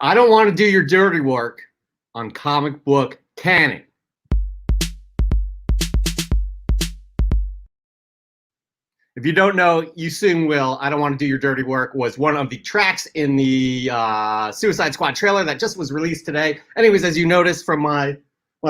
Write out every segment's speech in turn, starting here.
I don't want to do your dirty work on comic book canon. If you don't know, you soon will. I don't want to do your dirty work was one of the tracks in the Suicide Squad trailer that just was released today. Anyways, as you notice from my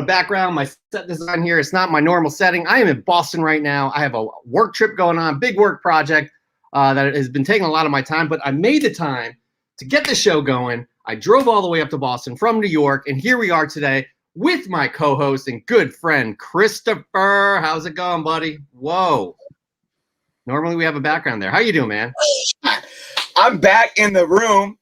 background, my set design here, it's not my normal setting. I am in Boston right now. I have a work trip going on, big work project that has been taking a lot of my time, but I made the time to get the show going. I drove all the way up to Boston from New York, and here we are today with my co-host and good friend, Christopher. How's it going, buddy? Whoa. Normally we have a background there. How you doing, man? I'm back in the room.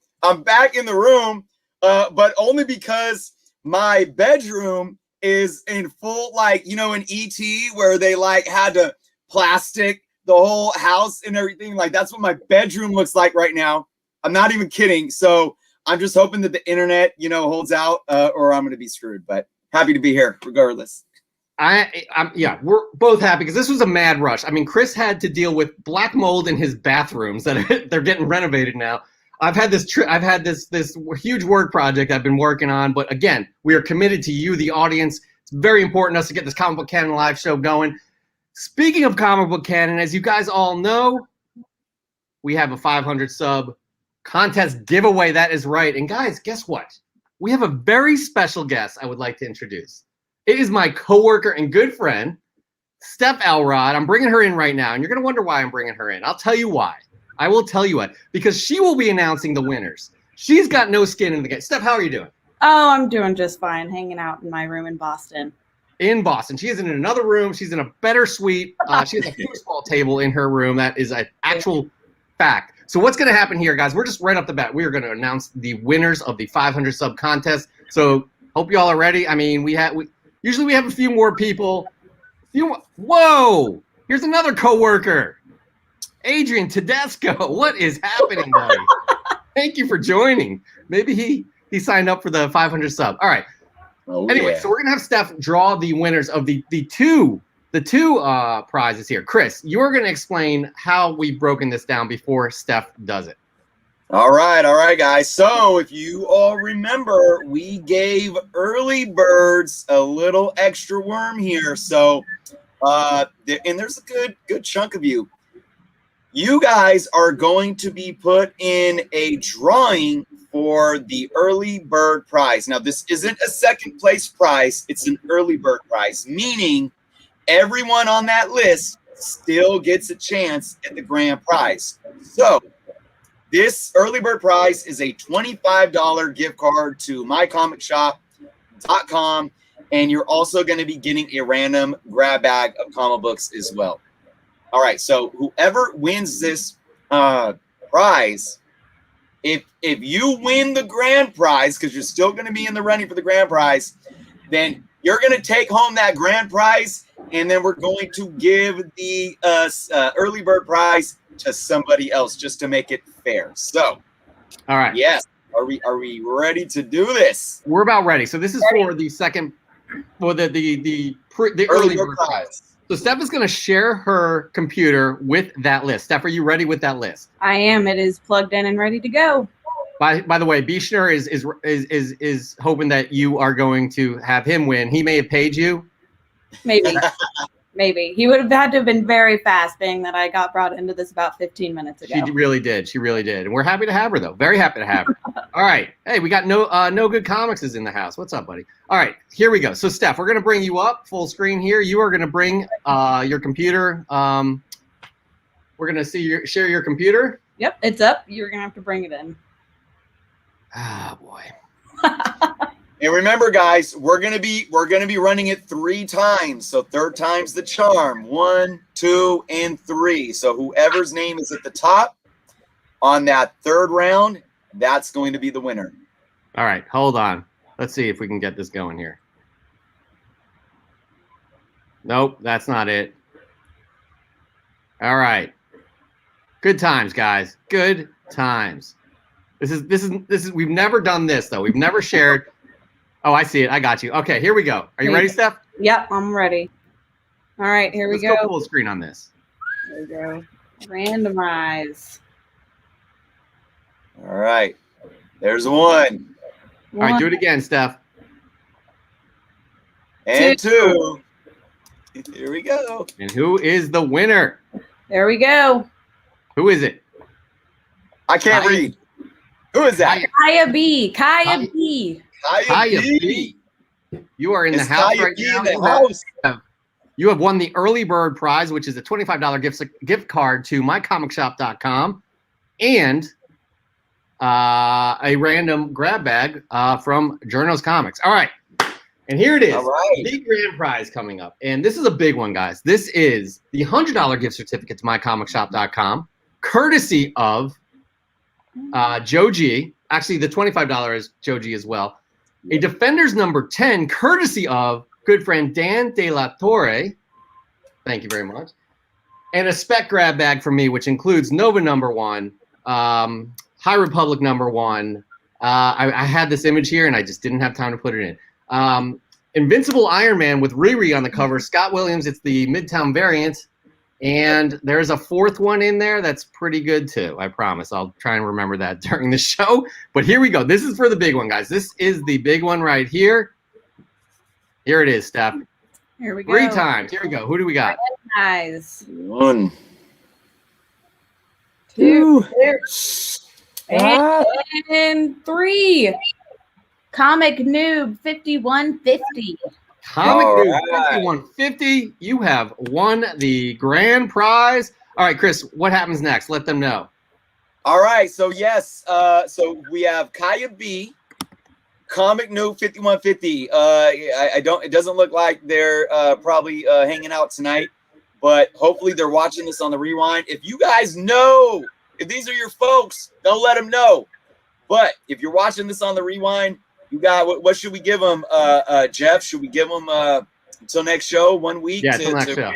But only because my bedroom is in full, like, you know, in E.T. where they like had to plastic the whole house and everything. Like, that's what my bedroom looks like right now. I'm not even kidding. So I'm just hoping that the internet, you know, holds out, or I'm going to be screwed. But happy to be here regardless. Yeah, we're both happy because this was a mad rush. I mean, Chris had to deal with black mold in his bathrooms that they're getting renovated now. I've had this huge work project I've been working on, but again, we are committed to you, the audience. It's very important to us to get this Comic Book Canon live show going. Speaking of Comic Book Canon, as you guys all know, we have a 500 sub contest giveaway. That is right. And guys, guess what? We have a very special guest I would like to introduce. It is my coworker and good friend, Steph Elrod. I'm bringing her in right now, and you're going to wonder why I'm bringing her in. I'll tell you why. I will tell you why. Because she will be announcing the winners. She's got no skin in the game. Steph, how are you doing? Oh, I'm doing just fine, hanging out in my room in Boston. In Boston. She is in another room. She's in a better suite. She has a foosball table in her room. That is an actual fact. So what's going to happen here, guys? We're just right off the bat. We are going to announce the winners of the 500 sub contest. So hope you all are ready. I mean, usually we have a few more people. Whoa! Here's another coworker, Adrian Tedesco. What is happening, buddy? Thank you for joining. Maybe he signed up for the 500 sub. All right. Oh, anyway, yeah. So we're gonna have Steph draw the winners of the two prizes here. Chris, you're gonna explain how we've broken this down before Steph does it. All right, guys. So if you all remember, we gave early birds a little extra worm here. So, and there's a good chunk of you. You guys are going to be put in a drawing for the early bird prize. Now, this isn't a second place prize. It's an early bird prize, meaning everyone on that list still gets a chance at the grand prize. So this early bird prize is a $25 gift card to mycomicshop.com, and you're also going to be getting a random grab bag of comic books as well. All right, so whoever wins this prize, if you win the grand prize, because you're still going to be in the running for the grand prize, then you're going to take home that grand prize, and then we're going to give the early bird prize to somebody else just to make it fair. So, all right. Yes. Are we ready to do this? We're about ready. So this is for the second, well, the early bird prize. So Steph is going to share her computer with that list. Steph, are you ready with that list? I am. It is plugged in and ready to go. By the way, Bishner is hoping that you are going to have him win. He may have paid you. Maybe. Maybe. He would have had to have been very fast, being that I got brought into this about 15 minutes ago. She really did. She really did. And we're happy to have her, though. Very happy to have her. All right. Hey, we got No Good Comics is in the house. What's up, buddy? All right. Here we go. So, Steph, we're going to bring you up full screen here. You are going to bring your computer. We're going to share your computer. Yep, it's up. You're going to have to bring it in. Ah, boy. And remember, guys, we're gonna be running it 3 times. So third time's the charm. 1, 2, and 3. So whoever's name is at the top on that third round, that's going to be the winner. All right, hold on. Let's see if we can get this going here. Nope, that's not it. All right. Good times, guys. Good times. This is we've never done this though. We've never shared. Oh, I see it. I got you. Okay, here we go. Are you ready, Steph? Yep, I'm ready. All right, here we go. Let's go full screen on this. There we go. Randomize. All right. There's 1. All right, do it again, Steph. And 2. Here we go. And who is the winner? There we go. Who is it? I can't read. Who is that? Kaya B. Kaya B. Kaya B. You are in the house right now. You have won the early bird prize, which is a $25 gift card to mycomicshop.com and a random grab bag from Journos Comics. All right. And here it is. All right. The grand prize coming up. And this is a big one, guys. This is the $100 gift certificate to mycomicshop.com, courtesy of Joe G. Actually, the $25 is Joe G as well. A Defenders number 10, courtesy of good friend Dan De La Torre. Thank you very much. And a spec grab bag for me, which includes Nova number 1, High Republic number 1. I had this image here, and I just didn't have time to put it in. Invincible Iron Man with Riri on the cover. Scott Williams, it's the Midtown variant. And there's a 4th one in there that's pretty good, too. I promise. I'll try and remember that during the show. But here we go. This is for the big one, guys. This is the big one right here. Here it is, Steph. Here we go. 3 times. Here we go. Who do we got? Nice. 1, 2, and 3. Comic Noob 5150. Comic All Dude right. 5150. You have won the grand prize. All right, Chris, what happens next? Let them know. All right. So, yes. So we have Kaya B, Comic Noob 5150. It doesn't look like they're probably hanging out tonight, but hopefully they're watching this on the rewind. If you guys know, if these are your folks, don't let them know. But if you're watching this on the rewind, you got what should we give them, Jeff? Should we give them until next show, 1 week? Yeah, until next show.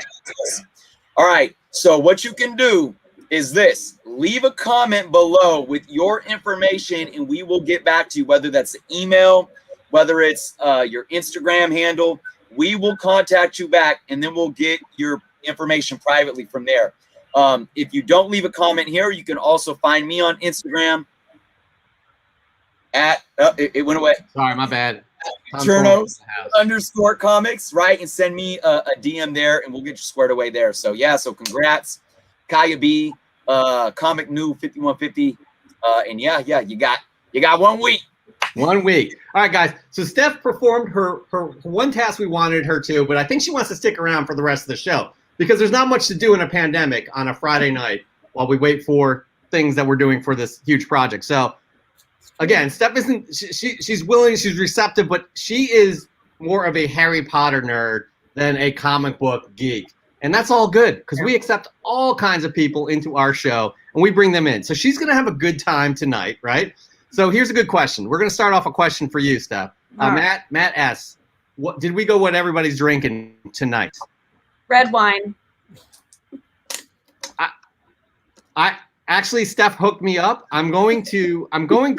All right. So what you can do is this: leave a comment below with your information, and we will get back to you. Whether that's an email, whether it's your Instagram handle, we will contact you back, and then we'll get your information privately from there. If you don't leave a comment here, you can also find me on Instagram. At it went away. Sorry, my bad. Journos _comics, right? And send me a DM there, and we'll get you squared away there. So yeah, so congrats, Kaya B, Comic Noob 5150, and yeah, you got 1 week. 1 week. All right, guys. So Steph performed her one task we wanted her to, but I think she wants to stick around for the rest of the show because there's not much to do in a pandemic on a Friday night while we wait for things that we're doing for this huge project. So. Again, Steph isn't. She's willing. She's receptive, but she is more of a Harry Potter nerd than a comic book geek, and that's all good because we accept all kinds of people into our show and we bring them in. So she's gonna have a good time tonight, right? So here's a good question. We're gonna start off a question for you, Steph. Matt S. What did we go? What everybody's drinking tonight? Red wine. I actually, Steph hooked me up. I'm going to bring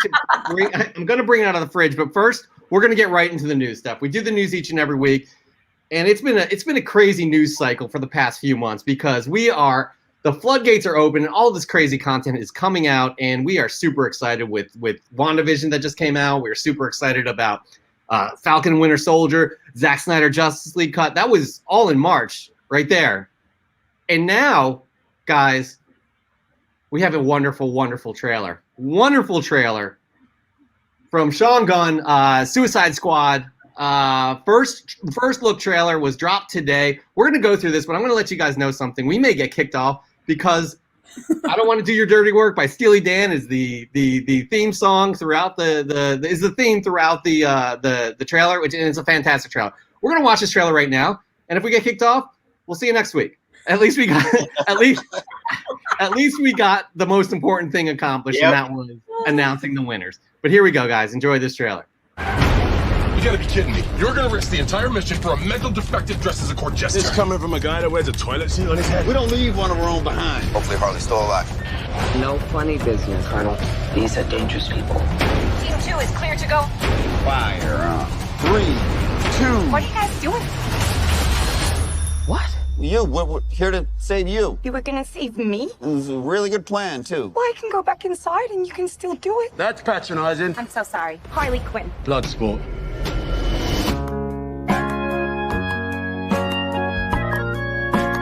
it out of the fridge, but first we're going to get right into the news stuff. We do the news each and every week, and it's been a crazy news cycle for the past few months because the floodgates are open and all this crazy content is coming out, and we are super excited with WandaVision that just came out. We're super excited about Falcon and Winter Soldier, Zack Snyder Justice League cut. That was all in March right there. And now, guys, we have a wonderful, wonderful trailer. Wonderful trailer from Sean Gunn, Suicide Squad. First look trailer was dropped today. We're going to go through this, but I'm going to let you guys know something. We may get kicked off because I Don't Want to Do Your Dirty Work by Steely Dan is the theme song throughout the theme throughout the trailer, which is a fantastic trailer. We're going to watch this trailer right now, and if we get kicked off, we'll see you next week. At least we got the most important thing accomplished, and that was announcing the winners. But here we go, guys. Enjoy this trailer. You gotta be kidding me. You're gonna risk the entire mission for a mental defective dressed as a court jester. This coming from a guy that wears a toilet seat on his head. We don't leave one of our own behind. Hopefully Harley's still alive. No funny business, Colonel. These are dangerous people. Team 2 is clear to go. Fire up. 3, 2. What are you guys doing? What? We're here to save you. You were gonna save me? It was a really good plan, too. Well, I can go back inside and you can still do it. That's patronizing. I'm so sorry. Harley Quinn. Bloodsport.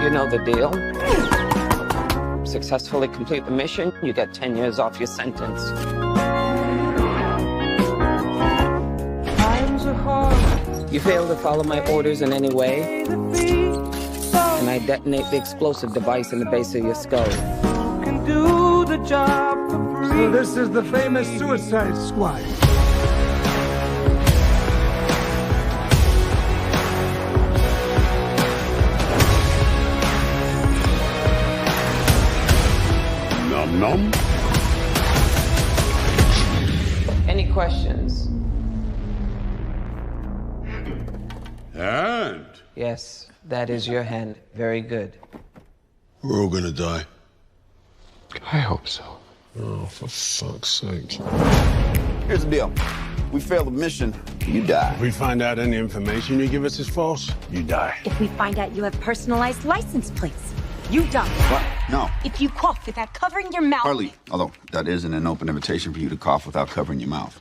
You know the deal. Successfully complete the mission, you get 10 years off your sentence. You fail to follow my orders in any way, and I detonate the explosive device in the base of your skull. So this is the famous Suicide Squad. Num num. Any questions? And Yes, that is your hand. Very good. we're all gonna die. I hope so. Oh, for fuck's sake. Here's the deal. We fail the mission, you die. If we find out any information you give us is false, you die. If we find out you have personalized license plates, you die. What? No. If you cough without covering your mouth. Hardly. Although that isn't an open invitation for you to cough without covering your mouth.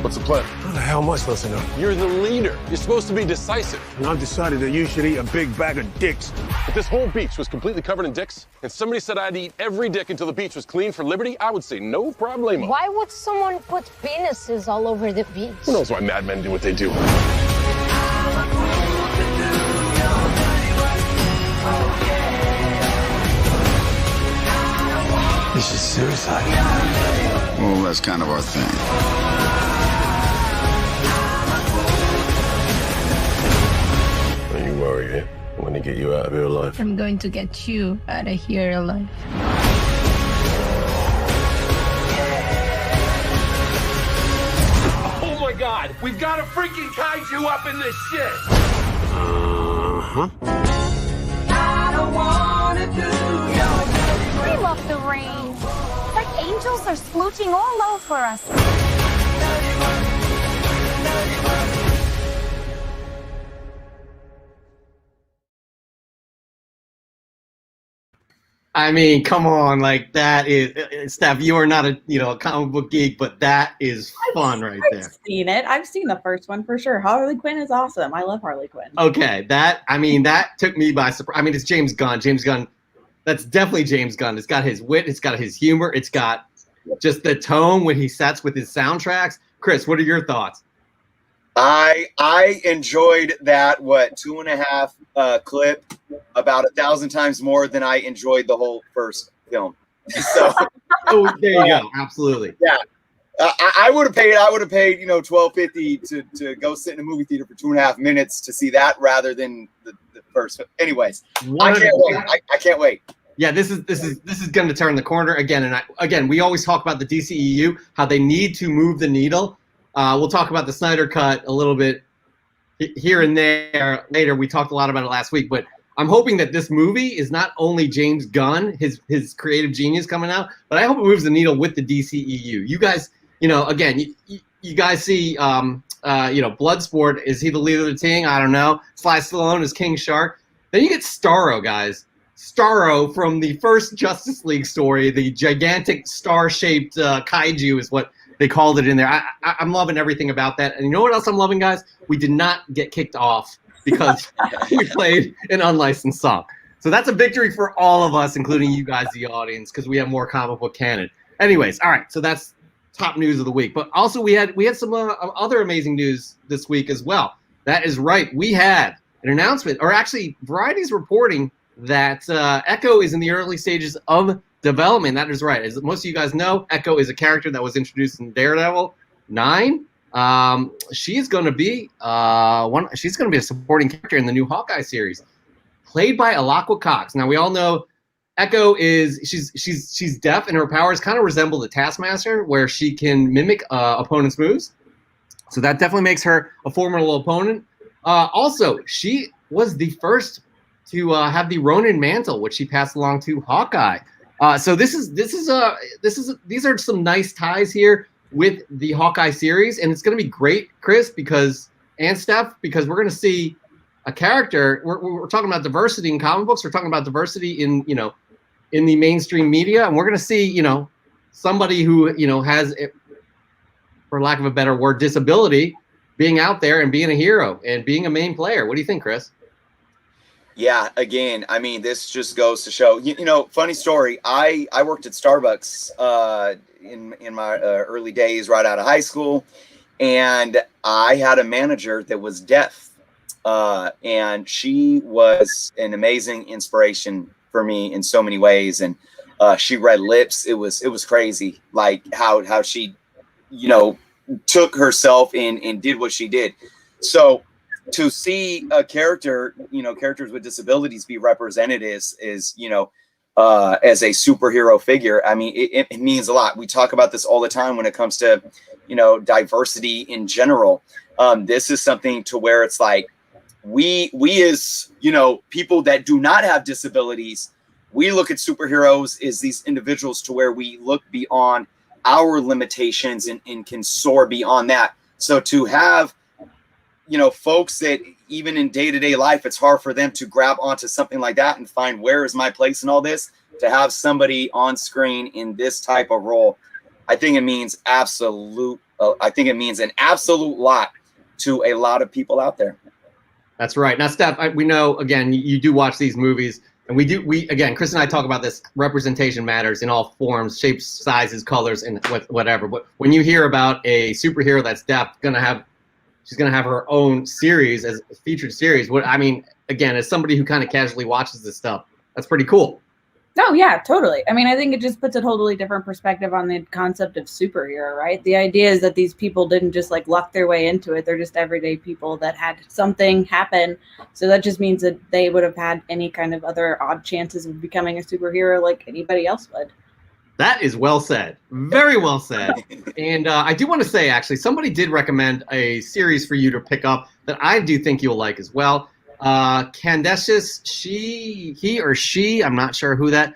What's the plan? How the hell am I supposed to know? You're the leader. You're supposed to be decisive. And I've decided that you should eat a big bag of dicks. If this whole beach was completely covered in dicks, and somebody said I'd eat every dick until the beach was clean for liberty, I would say no problemo. Why would someone put penises all over the beach? Who knows why madmen do what they do? This is suicide. Well, that's kind of our thing. Don't you worry, eh? I'm gonna get you out of here alive. I'm going to get you out of here alive. Oh my God! We've got a freaking kaiju up in this shit! Uh-huh. We love the rain. It's like angels are splooching all over us. I mean, come on, like that is Steph. You are not a comic book geek, but that is fun right there. I've seen it. I've seen the first one for sure. Harley Quinn is awesome. I love Harley Quinn. Okay, that took me by surprise. I mean, it's James Gunn. James Gunn, that's definitely James Gunn. It's got his wit. It's got his humor. It's got just the tone when he sets with his soundtracks. Chris, what are your thoughts? I enjoyed that 2.5 clip about 1,000 times more than I enjoyed the whole first film. So Oh, there you go. Absolutely. yeah, I would have paid $12.50 to go sit in a movie theater for 2.5 minutes to see that rather than the first. Anyways, I can't wait. I can't wait. Yeah, this is going to turn the corner again. And we always talk about the DCEU, how they need to move the needle. We'll talk about the Snyder Cut a little bit here and there later. We talked a lot about it last week, but I'm hoping that this movie is not only James Gunn, his creative genius coming out, but I hope it moves the needle with the DCEU. You guys, again, you guys see, Bloodsport. Is he the leader of the team? I don't know. Sly Stallone is King Shark. Then you get Starro, guys. Starro from the first Justice League story, the gigantic star-shaped kaiju is what they called it in there. I'm loving everything about that. And you know what else I'm loving, guys? We did not get kicked off because we played an unlicensed song. So that's a victory for all of us, including you guys, the audience, because we have more comic book canon. Anyways, all right. So that's top news of the week. But also we had some other amazing news this week as well. That is right. We had an announcement, or actually Variety's reporting that Echo is in the early stages of development. That is right. As most of you guys know, Echo is a character that was introduced in Daredevil 9. She's going to be she's going to be a supporting character in the new Hawkeye series, played by Alaqua Cox. Now we all know Echo she's deaf, and her powers kind of resemble the Taskmaster, where she can mimic opponents' moves. So that definitely makes her a formidable opponent. Also, she was the first to have the Ronin mantle, which she passed along to Hawkeye. So these are some nice ties here with the Hawkeye series, and it's going to be great, Chris, and Steph, because we're going to see a character. We're talking about diversity in comic books. We're talking about diversity in in the mainstream media, and we're going to see somebody who has, for lack of a better word, disability, being out there and being a hero and being a main player. What do you think, Chris? Yeah, again, I mean, this just goes to show, funny story. I worked at Starbucks in my early days right out of high school, and I had a manager that was deaf, and she was an amazing inspiration for me in so many ways. And she read lips. It was crazy, like how she, took herself and did what she did. So to see a character, characters with disabilities be represented as a superhero figure, I mean, it means a lot. We talk about this all the time when it comes to, diversity in general. This is something to where it's like, we as, people that do not have disabilities, we look at superheroes as these individuals to where we look beyond our limitations and can soar beyond that. So to have, folks that even in day-to-day life, it's hard for them to grab onto something like that and find where is my place in all this, to have somebody on screen in this type of role, I think it means an absolute lot to a lot of people out there. That's right. Now, Steph, we know, again, you do watch these movies, and again, Chris and I talk about this. Representation matters in all forms, shapes, sizes, colors, and whatever. But when you hear about a superhero that's deaf, she's gonna have her own series as a featured series. Again, as somebody who kind of casually watches this stuff, that's pretty cool. Oh yeah, totally. I mean, I think it just puts a totally different perspective on the concept of superhero, right? The idea is that these people didn't just luck their way into it. They're just everyday people that had something happen. So that just means that they would have had any kind of other odd chances of becoming a superhero like anybody else would. That is well said. Very well said. And I do want to say, actually, somebody did recommend a series for you to pick up that I do think you'll like as well. Candacious, he or she, I'm not sure who that,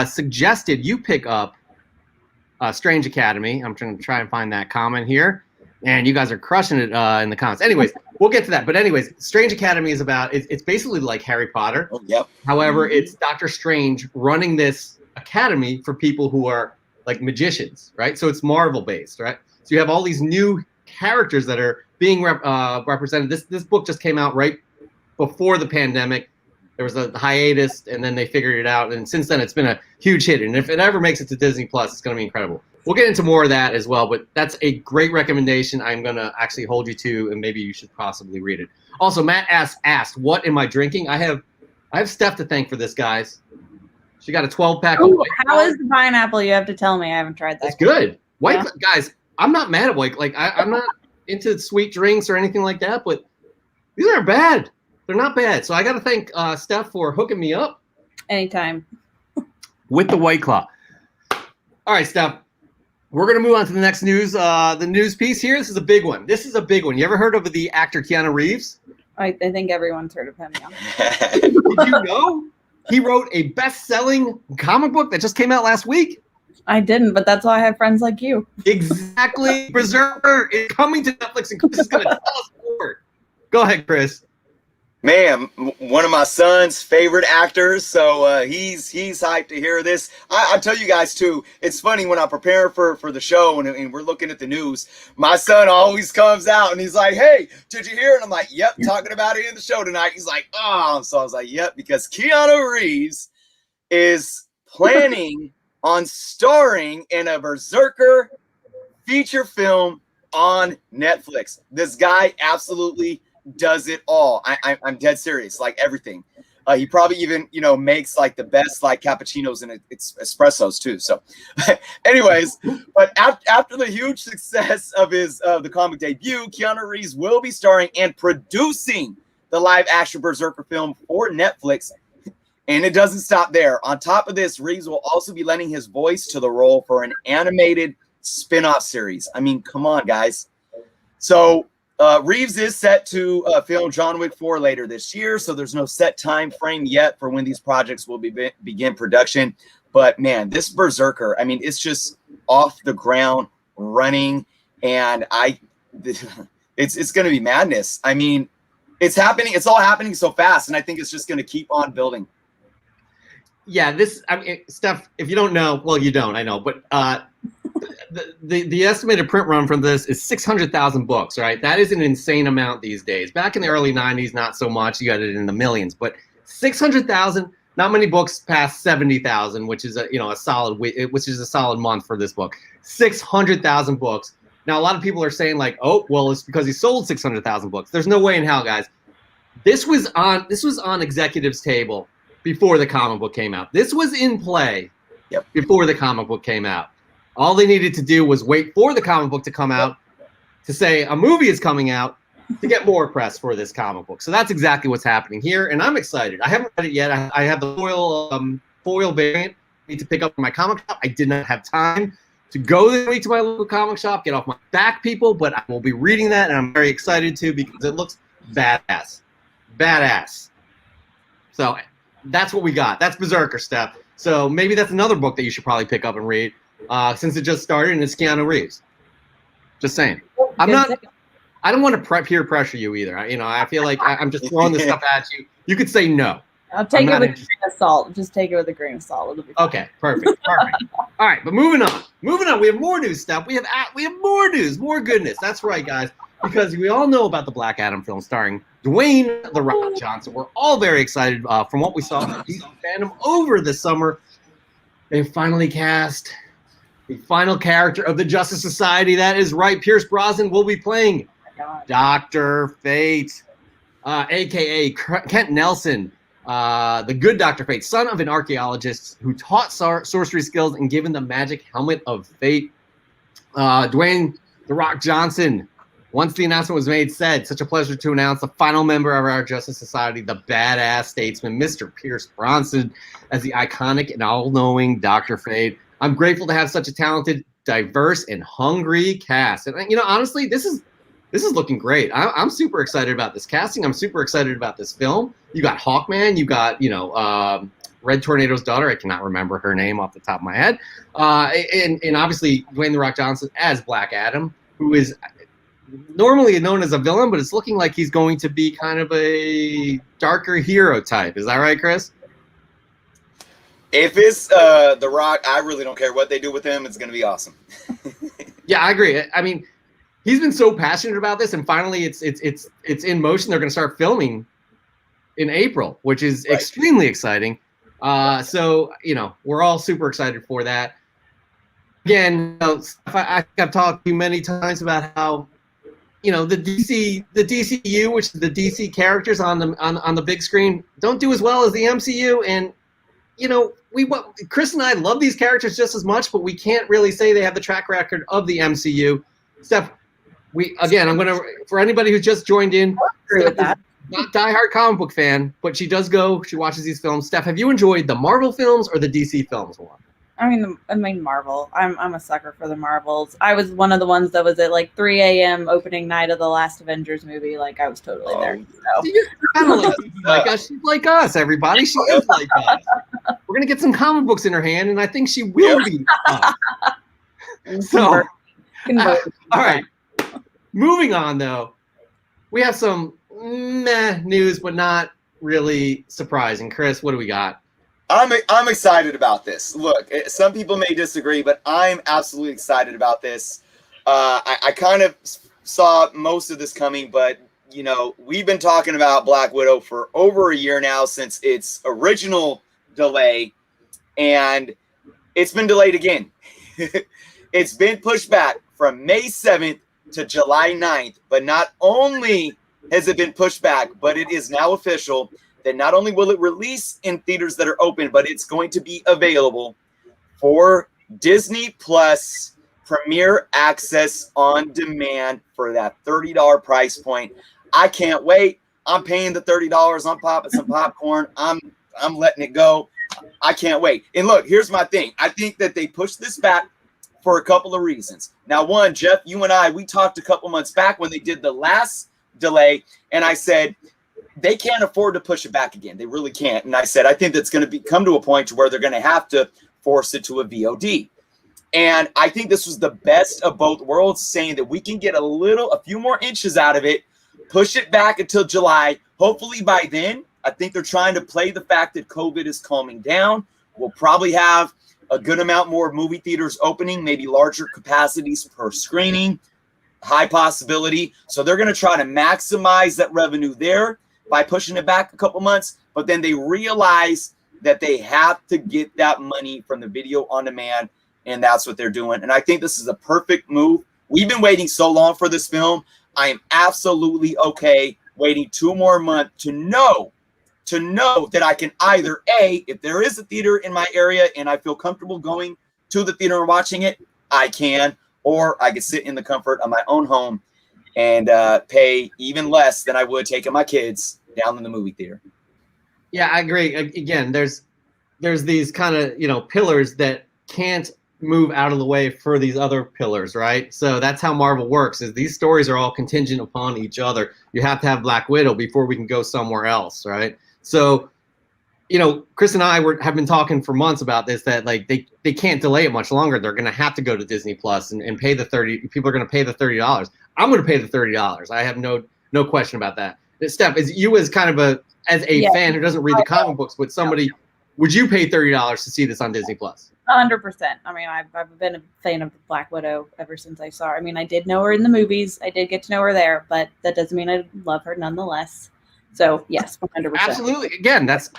suggested you pick up Strange Academy. I'm trying to try and find that comment here. And you guys are crushing it in the comments. Anyways, we'll get to that. But anyways, Strange Academy is about, it's basically like Harry Potter. Oh, yep. However, it's Dr. Strange running this academy for people who are like magicians, right? So it's Marvel based, right? So you have all these new characters that are being represented. This book just came out right before the pandemic. There was a hiatus, and then they figured it out. And since then, it's been a huge hit. And if it ever makes it to Disney Plus, it's going to be incredible. We'll get into more of that as well. But that's a great recommendation. I'm going to actually hold you to, and maybe you should possibly read it. Also, Matt asked, "What am I drinking?" I have Steph to thank for this, guys. She got a 12-pack. Ooh, how is the pineapple? You have to tell me. I haven't tried that. It's good. Guys, I'm not mad at White. I'm not into sweet drinks or anything like that, but these aren't bad. They're not bad. So I got to thank Steph for hooking me up. Anytime. With the White Claw. All right, Steph. We're going to move on to the next news. The news piece here. This is a big one. You ever heard of the actor Keanu Reeves? I think everyone's heard of him, yeah. Did you know he wrote a best-selling comic book that just came out last week? I didn't, but that's why I have friends like you. Exactly. Berserker is coming to Netflix, and Chris is going to tell us more. Go ahead, Chris. Man, one of my son's favorite actors, so he's hyped to hear this. I tell you guys too, it's funny when I prepare for the show and we're looking at the news, my son always comes out and he's like, "Hey, did you hear it?" And I'm like, "Yep, talking about it in the show tonight." He's like, "Oh," so I was like, "Yep," because Keanu Reeves is planning on starring in a Berserker feature film on Netflix. This guy absolutely does it all. I'm dead serious, like everything. He probably even makes like the best like cappuccinos and espressos too. So anyways, but after the huge success of his the comic debut, Keanu Reeves will be starring and producing the live action Berserker film for Netflix. And it doesn't stop there. On top of this, Reeves will also be lending his voice to the role for an animated spin-off series. I mean, come on, guys. So Reeves is set to film John Wick 4 later this year, so there's no set time frame yet for when these projects will begin production. But man, this Berserker, I mean, it's just off the ground running, and it's going to be madness. I mean, It's happening. It's all happening so fast, and I think it's just going to keep on building. Yeah, Steph, if you don't know, well, you don't, I know, but the estimated print run from this is 600,000 books, right? That is an insane amount these days. Back in the early 90s, not so much. You got it in the millions, but 600,000. Not many books past 70,000, which is a solid month for this book. 600,000 books. Now a lot of people are saying like, oh, well, it's because he sold 600,000 books. There's no way in hell, guys. This was on executives' table before the comic book came out. This was in play before the comic book came out. All they needed to do was wait for the comic book to come out to say a movie is coming out to get more press for this comic book. So that's exactly what's happening here, and I'm excited. I haven't read it yet. I have the foil variant. I need to pick up in my comic shop. I did not have time to go this week to my local comic shop, get off my back, people, but I will be reading that, and I'm very excited to because it looks badass. Badass. So that's what we got. That's Berserker stuff. So maybe that's another book that you should probably pick up and read since it just started, and it's Keanu Reeves. Just saying. I don't want to peer pressure you either. I feel like I'm just throwing this stuff at you. You could say no. I'll take it with a grain of salt. Just take it with a grain of salt. It'll be fine. Okay, perfect. All right, but moving on. We have more news stuff. We have more news, more goodness. That's right, guys, because we all know about the Black Adam film starring Dwayne "The Rock" Johnson. We're all very excited from what we saw from DC fandom over the summer. They finally cast the final character of the Justice Society. That is right. Pierce Brosnan will be playing Dr. Fate, a.k.a. Kent Nelson, the good Dr. Fate, son of an archaeologist who taught sorcery skills and given the magic helmet of fate. Dwayne "The Rock" Johnson, once the announcement was made, said, "Such a pleasure to announce the final member of our Justice Society, the badass statesman, Mr. Pierce Brosnan, as the iconic and all-knowing Dr. Fate. I'm grateful to have such a talented, diverse, and hungry cast." And honestly, this is looking great. I'm super excited about this casting. I'm super excited about this film. You got Hawkman. You got Red Tornado's daughter. I cannot remember her name off the top of my head. And obviously Dwayne "The Rock" Johnson as Black Adam, who is normally known as a villain, but it's looking like he's going to be kind of a darker hero type. Is that right, Chris? If it's The Rock, I really don't care what they do with him. It's going to be awesome. Yeah, I agree. I mean, he's been so passionate about this, and finally it's in motion. They're going to start filming in April, which is extremely exciting. So we're all super excited for that. Again, I've talked to you many times about how the DCU, which is the DC characters on the big screen, don't do as well as the MCU, and Chris and I love these characters just as much, but we can't really say they have the track record of the MCU. Steph, I'm gonna, for anybody who just joined in, Steph is not a diehard comic book fan, but she watches these films. Steph, have you enjoyed the Marvel films or the DC films more? I mean Marvel. I'm a sucker for the Marvels. I was one of the ones that was at like 3 a.m. opening night of the last Avengers movie. Like I was totally there. So. She's kind of like us. She's like us, everybody. She is like us. We're gonna get some comic books in her hand, and I think she will be. So, all right. Moving on, though, we have some news, but not really surprising. Chris, what do we got? I'm excited about this. Look, some people may disagree, but I'm absolutely excited about this. I kind of saw most of this coming, but we've been talking about Black Widow for over a year now since its original delay, and it's been delayed again. It's been pushed back from May 7th to July 9th, but not only has it been pushed back, but it is now official that not only will it release in theaters that are open, but it's going to be available for Disney Plus Premier Access on demand for that $30 price point. I can't wait. I'm paying the $30. I'm popping some popcorn. I'm letting it go. I can't wait. And look, here's my thing. I think that they pushed this back for a couple of reasons. Now, one, Jeff, you and we talked a couple months back when they did the last delay, and I said, they can't afford to push it back again. They really can't. And I said, I think that's going to come to a point to where they're going to have to force it to a VOD. And I think this was the best of both worlds, saying that we can get a few more inches out of it, push it back until July. Hopefully by then, I think they're trying to play the fact that COVID is calming down. We'll probably have a good amount more movie theaters opening, maybe larger capacities per screening, high possibility. So they're going to try to maximize that revenue there by pushing it back a couple months. But then they realize that they have to get that money from the video on demand, and that's what they're doing. And I think this is a perfect move. We've been waiting so long for this film. I am absolutely okay waiting 2 more months to know that I can either A, if there is a theater in my area and I feel comfortable going to the theater and watching it, I can, or I can sit in the comfort of my own home and pay even less than I would taking my kids down in the movie theater. Yeah, I agree. Again, there's these kind of, pillars that can't move out of the way for these other pillars, right? So that's how Marvel works, is these stories are all contingent upon each other. You have to have Black Widow before we can go somewhere else, right? So, Chris and I have been talking for months about this, that like they can't delay it much longer. They're going to have to go to Disney Plus and pay the people are going to pay the $30. I'm going to pay the $30. I have no question about that. Steph, as kind of as a fan who doesn't read the comic books, but somebody, would you pay $30 to see this on Disney Plus? 100%. I mean, I've been a fan of Black Widow ever since I saw her. I mean, I did know her in the movies. I did get to know her there, but that doesn't mean I love her nonetheless. So, yes, 100%. Absolutely. Again, that's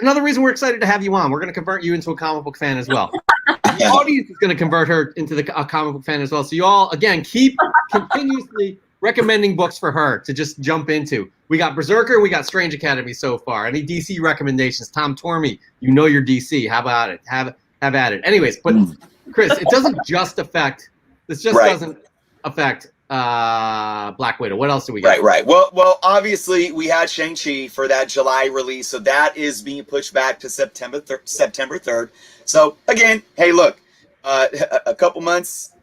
another reason we're excited to have you on. We're going to convert you into a comic book fan as well. The audience is going to convert her into a comic book fan as well. So you all, again, keep continuously recommending books for her to just jump into. We got Berserker, we got Strange Academy so far. Any DC recommendations? Tom Tormey, your DC. How about it? Have at it. Anyways, but Chris, it doesn't just affect. This just doesn't affect Black Widow. What else do we got? Right. Well, obviously we had Shang-Chi for that July release, so that is being pushed back to September 3rd. So again, hey, look, a couple months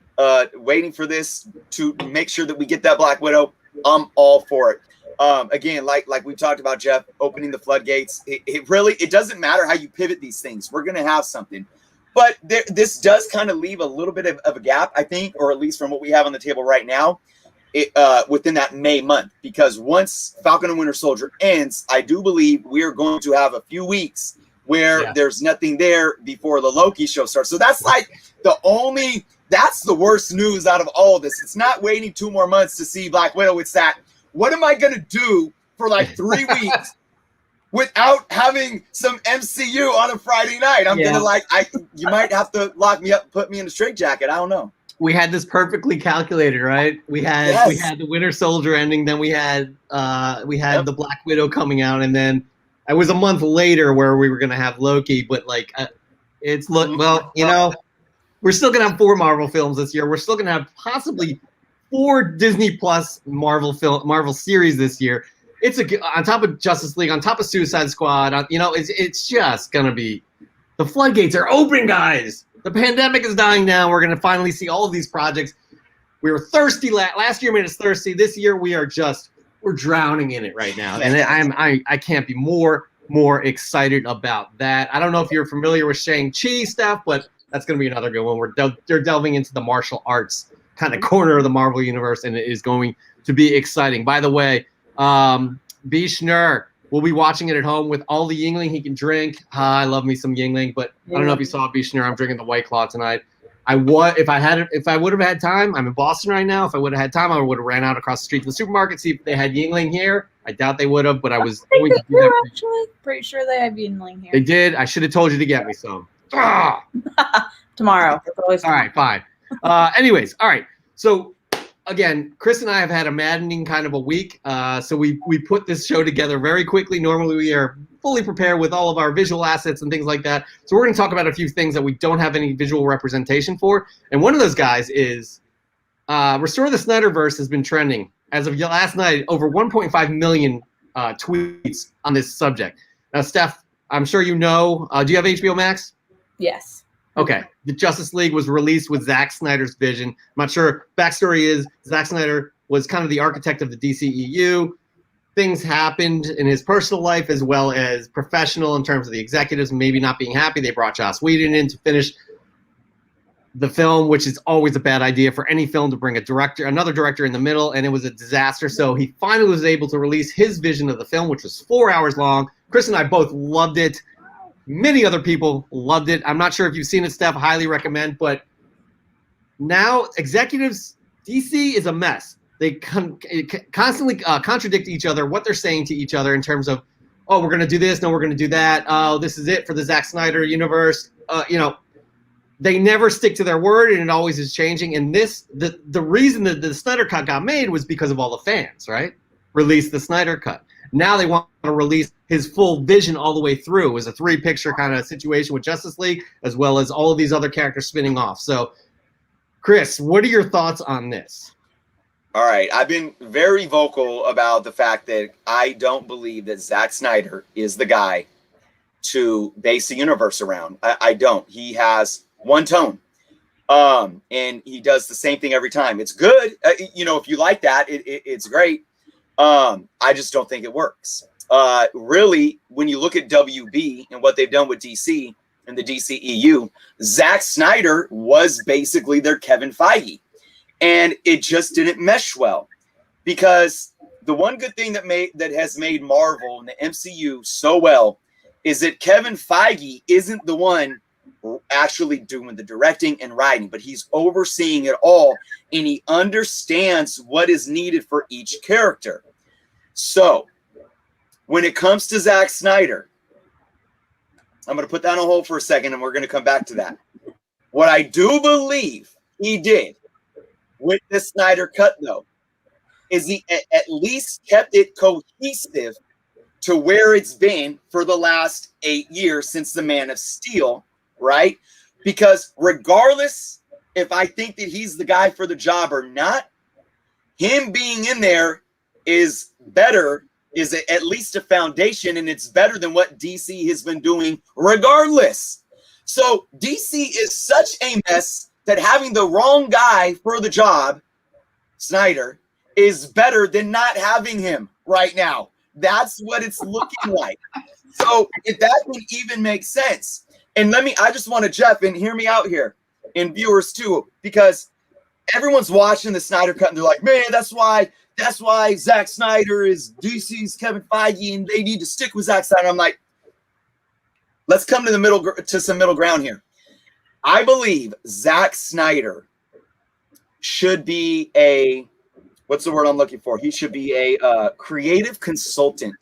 waiting for this to make sure that we get that Black Widow. I'm all for it. Again, like we talked about, Jeff, opening the floodgates. It doesn't matter how you pivot these things. We're going to have something. But this does kind of leave a little bit of a gap, I think, or at least from what we have on the table right now, within that May month. Because once Falcon and Winter Soldier ends, I do believe we are going to have a few weeks where there's nothing there before the Loki show starts. So that's like that's the worst news out of all of this. It's not waiting 2 more months to see Black Widow. It's that, what am I going to do for like 3 weeks without having some MCU on a Friday night? I'm going to you might have to lock me up and put me in a straitjacket. I don't know. We had this perfectly calculated, right? We had the Winter Soldier ending, then we had the Black Widow coming out, and then it was a month later where we were going to have Loki, but we're still going to have 4 Marvel films this year. We're still going to have possibly 4 Disney Plus Marvel series this year. It's on top of Justice League, on top of Suicide Squad. It's just going to be, the floodgates are open, guys. The pandemic is dying down. We're going to finally see all of these projects. We were thirsty last year, made us thirsty. This year we're drowning in it right now, and I can't be more excited about that. I don't know if you're familiar with Shang-Chi stuff, but that's going to be another good one. They're delving into the martial arts kind of corner of the Marvel universe, and it is going to be exciting. By the way, B. Schnur will be watching it at home with all the Yingling he can drink. I love me some Yingling, but I don't know if you saw B. Schnur. I'm drinking the White Claw tonight. If I would have had time, I'm in Boston right now. If I would have had time, I would have ran out across the street to the supermarket, see if they had Yingling here. I doubt they would have, but I was going to do that. Actually, pretty sure they have Yingling here. They did. I should have told you to get me some. Tomorrow. All right, fine. Anyways, all right. So again, Chris and I have had a maddening kind of a week. So we put this show together very quickly. Normally we are fully prepared with all of our visual assets and things like that. So we're going to talk about a few things that we don't have any visual representation for. And one of those guys is Restore the Snyderverse has been trending. As of last night, over 1.5 million tweets on this subject. Now, Steph, I'm sure you know. Do you have HBO Max? Yes. Okay. The Justice League was released with Zack Snyder's vision. I'm not sure. Backstory is Zack Snyder was kind of the architect of the DCEU. Things happened in his personal life as well as professional in terms of the executives maybe not being happy. They brought Joss Whedon in to finish. the film, which is always a bad idea for any film to bring another director in the middle, and it was a disaster. So he finally was able to release his vision of the film, which was 4 hours long. Chris and I both loved it. Many other people loved it. I'm not sure if you've seen it, Steph. Highly recommend. But now executives, DC is a mess. They constantly contradict each other, what they're saying to each other in terms of, oh, we're going to do this. No, we're going to do that. Oh, this is it for the Zack Snyder universe. They never stick to their word, and it always is changing. And the reason that the Snyder Cut got made was because of all the fans, right? Release the Snyder Cut. Now they want to release his full vision all the way through. It was a 3-picture kind of situation with Justice League, as well as all of these other characters spinning off. So, Chris, what are your thoughts on this? All right. I've been very vocal about the fact that I don't believe that Zack Snyder is the guy to base the universe around. I don't. He has one tone. And he does the same thing every time. It's good. If you like that, it's great. I just don't think it works. Really, when you look at WB and what they've done with DC and the DCEU, Zack Snyder was basically their Kevin Feige. And it just didn't mesh well, because the one good thing that has made Marvel and the MCU so well is that Kevin Feige isn't the one actually doing the directing and writing, but he's overseeing it all, and he understands what is needed for each character. So when it comes to Zack Snyder, I'm going to put that on hold for a second, and we're going to come back to that. What I do believe he did with the Snyder Cut, though, is he at least kept it cohesive to where it's been for the last 8 years since the Man of Steel, right? Because regardless if I think that he's the guy for the job or not, him being in there is better, is at least a foundation, and it's better than what DC has been doing regardless. So DC is such a mess that having the wrong guy for the job, Snyder, is better than not having him right now. That's what it's looking like. So if that can even make sense. And I just want to, Jeff, and hear me out here, and viewers too, because everyone's watching the Snyder Cut and they're like, man, that's why Zack Snyder is DC's Kevin Feige and they need to stick with Zack Snyder. I'm like, let's come to some middle ground here. I believe Zack Snyder should be what's the word I'm looking for? He should be a creative consultant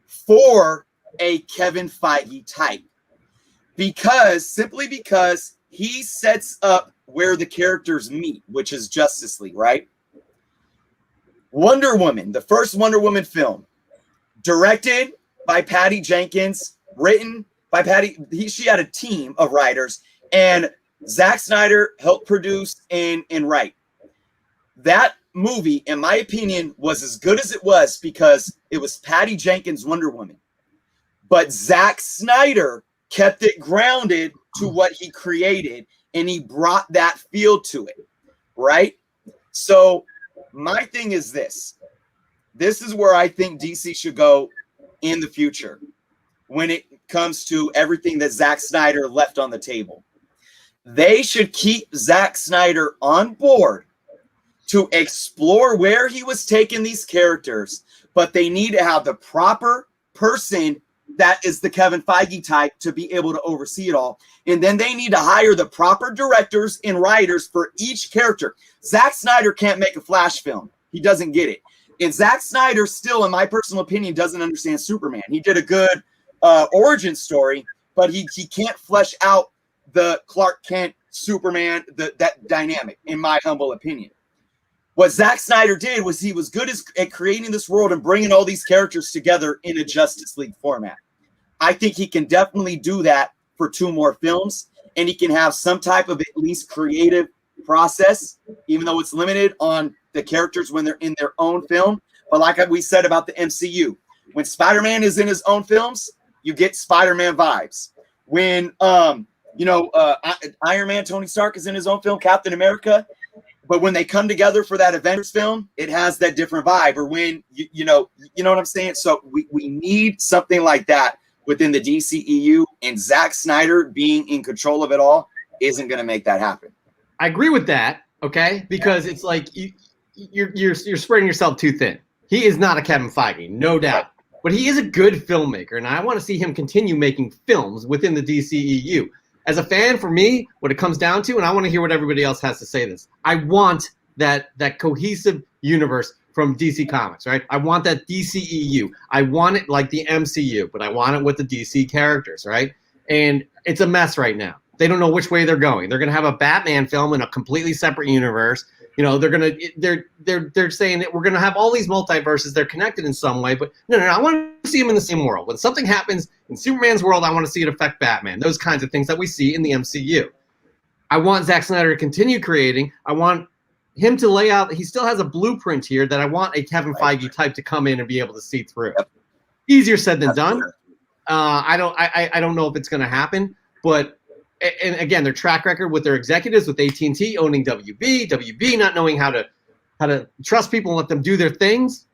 for a Kevin Feige type, simply because he sets up where the characters meet, which is Justice League, right? Wonder Woman, the first Wonder Woman film, directed by Patty Jenkins, written by Patty. She had a team of writers, and Zack Snyder helped produce and write. That movie, in my opinion, was as good as it was because it was Patty Jenkins' Wonder Woman. But Zack Snyder kept it grounded to what he created, and he brought that feel to it, right? So my thing is this. This is where I think DC should go in the future when it comes to everything that Zack Snyder left on the table. They should keep Zack Snyder on board to explore where he was taking these characters, but they need to have the proper person that is the Kevin Feige type to be able to oversee it all. And then they need to hire the proper directors and writers for each character. Zack Snyder can't make a Flash film. He doesn't get it. And Zack Snyder still, in my personal opinion, doesn't understand Superman. He did a good origin story, but he can't flesh out the Clark Kent Superman, that dynamic, in my humble opinion. What Zack Snyder did was he was good at creating this world and bringing all these characters together in a Justice League format. I think he can definitely do that for 2 more films, and he can have some type of at least creative process, even though it's limited on the characters when they're in their own film. But like we said about the MCU, when Spider-Man is in his own films, you get Spider-Man vibes. When Iron Man, Tony Stark is in his own film, Captain America. But when they come together for that Avengers film, it has that different vibe. Or when you know what I'm saying. So we need something like that within the DCEU, and Zack Snyder being in control of it all. isn't going to make that happen. I agree with that. Okay, because it's like you're spreading yourself too thin. He is not a Kevin Feige, no doubt, but he is a good filmmaker, and I want to see him continue making films within the DCEU. As a fan, for me, what it comes down to, and I want to hear what everybody else has to say this, I want that cohesive universe from DC Comics, right? I want that DCEU. I want it like the MCU, but I want it with the DC characters, right? And it's a mess right now. They don't know which way they're going. They're going to have a Batman film in a completely separate universe. You know, they're saying that we're going to have all these multiverses. They're connected in some way, but no. I want to see them in the same world. When something happens in Superman's world, I want to see it affect Batman. Those kinds of things that we see in the MCU. I want Zack Snyder to continue creating. I want him to lay out. He still has a blueprint here that I want a Kevin Feige type to come in and be able to see through. Yep. Easier said than done. I don't know if it's going to happen, but. And again, their track record with their executives, with AT&T owning WB not knowing how to trust people and let them do their things,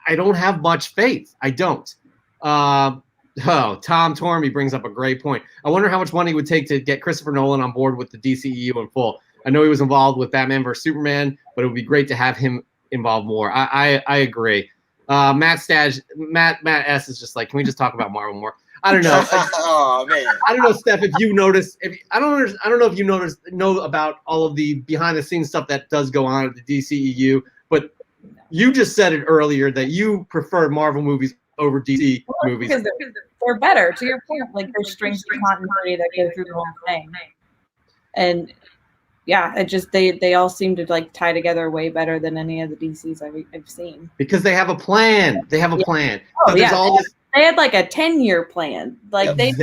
I don't have much faith. I don't. Tom Tormey brings up a great point. I wonder how much money it would take to get Christopher Nolan on board with the DCEU in full. I know he was involved with Batman vs. Superman, but it would be great to have him involved more. I agree. Matt S is just like, can we just talk about Marvel more? I don't know. Oh man. I don't know, Steph. If you notice, I don't know if you know about all of the behind the scenes stuff that does go on at the DCEU. But you just said it earlier that you prefer Marvel movies over DC movies because they're better. To your point, like there's strings of continuity that go through the whole thing, and yeah, it just they all seem to like tie together way better than any of the DCs I've seen. Because they have a plan. They have a plan. Oh, yeah. They had like a 10-year plan. Like they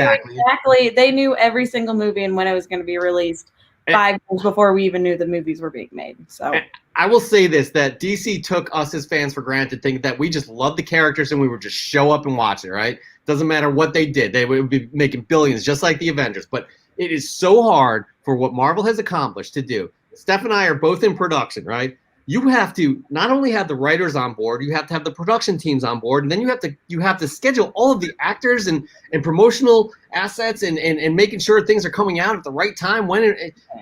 knew every single movie and when it was going to be released 5 years before we even knew the movies were being made. So I will say this, that DC took us as fans for granted, thinking that we just loved the characters and we would just show up and watch it, right? Doesn't matter what they did. They would be making billions just like the Avengers. But it is so hard for what Marvel has accomplished to do. Steph and I are both in production, right? You have to not only have the writers on board, you have to have the production teams on board, and then you have to schedule all of the actors and promotional assets and making sure things are coming out at the right time.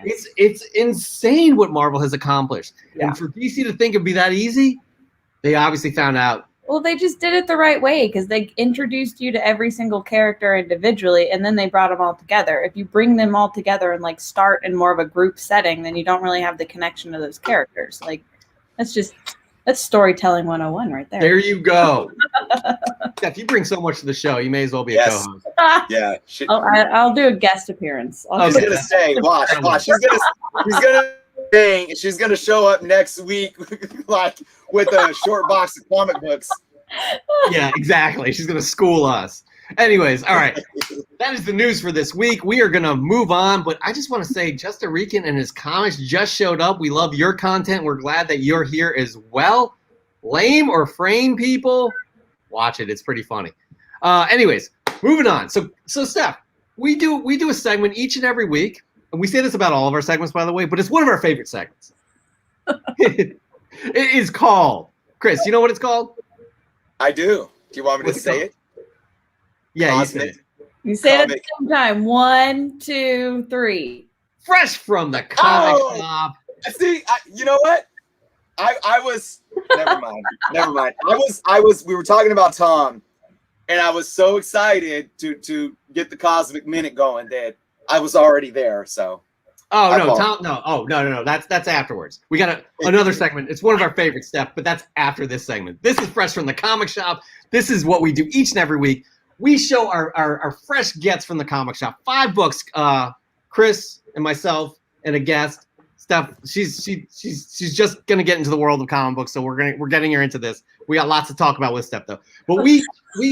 It's insane what Marvel has accomplished. Yeah. And for DC to think it'd be that easy, they obviously found out. Well, they just did it the right way because they introduced you to every single character individually, and then they brought them all together. If you bring them all together and like start in more of a group setting, then you don't really have the connection to those characters. Like. That's storytelling 101 right there. There you go. Steph, you bring so much to the show. You may as well be a co-host. Yeah. I'll do a guest appearance. I was gonna say, watch. She's gonna show up next week, like with a short box of comic books. Yeah, exactly. She's gonna school us. Anyways, all right. That is the news for this week. We are going to move on, but I just want to say Justin Rican and his comics just showed up. We love your content. We're glad that you're here as well. Lame or frame people, watch it. It's pretty funny. Anyways, moving on. So Steph, we do a segment each and every week, and we say this about all of our segments, by the way, but it's one of our favorite segments. It is called, Chris, you know what it's called? I do. Do you want me to say it? Yeah, you say it at the same time. 1, 2, 3. Fresh from the comic shop. See, you know what? I was never mind. We were talking about Tom, and I was so excited to get the Cosmic Minute going that I was already there. So. Tom. No. That's afterwards. We got another segment. It's one of our favorite stuff, but that's after this segment. This is Fresh from the Comic Shop. This is what we do each and every week. We show our fresh gets from the comic shop. 5 books. Chris and myself and a guest. Steph, she's just gonna get into the world of comic books, so we're getting her into this. We got lots to talk about with Steph though. But we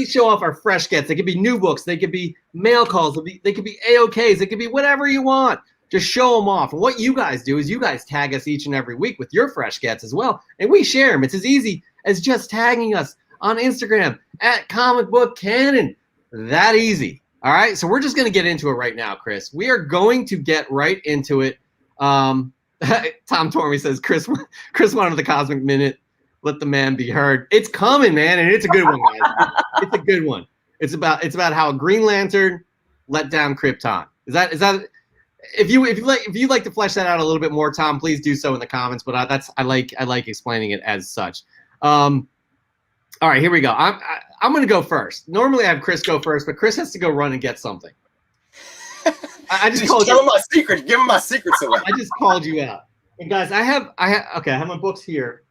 show off our fresh gets. They could be new books. They could be mail calls. They could be AOKs. They could be whatever you want. Just show them off. And what you guys do is you guys tag us each and every week with your fresh gets as well, and we share them. It's as easy as just tagging us on Instagram at Comic Book Canon. That easy. All right. So we're just going to get into it right now, Chris. We are going to get right into it. Tom Tormey says, Chris wanted the Cosmic Minute. Let the man be heard. It's coming, man. And it's a good one, guys. It's a good one. It's about how a Green Lantern let down Krypton. Is that if you'd like to flesh that out a little bit more, Tom, please do so in the comments. But I like explaining it as such. All right, here we go. I'm going to go first. Normally I have Chris go first, but Chris has to go run and get something. I just called tell him my secret. Give him my secrets away. I just called you out. And guys, I have my books here,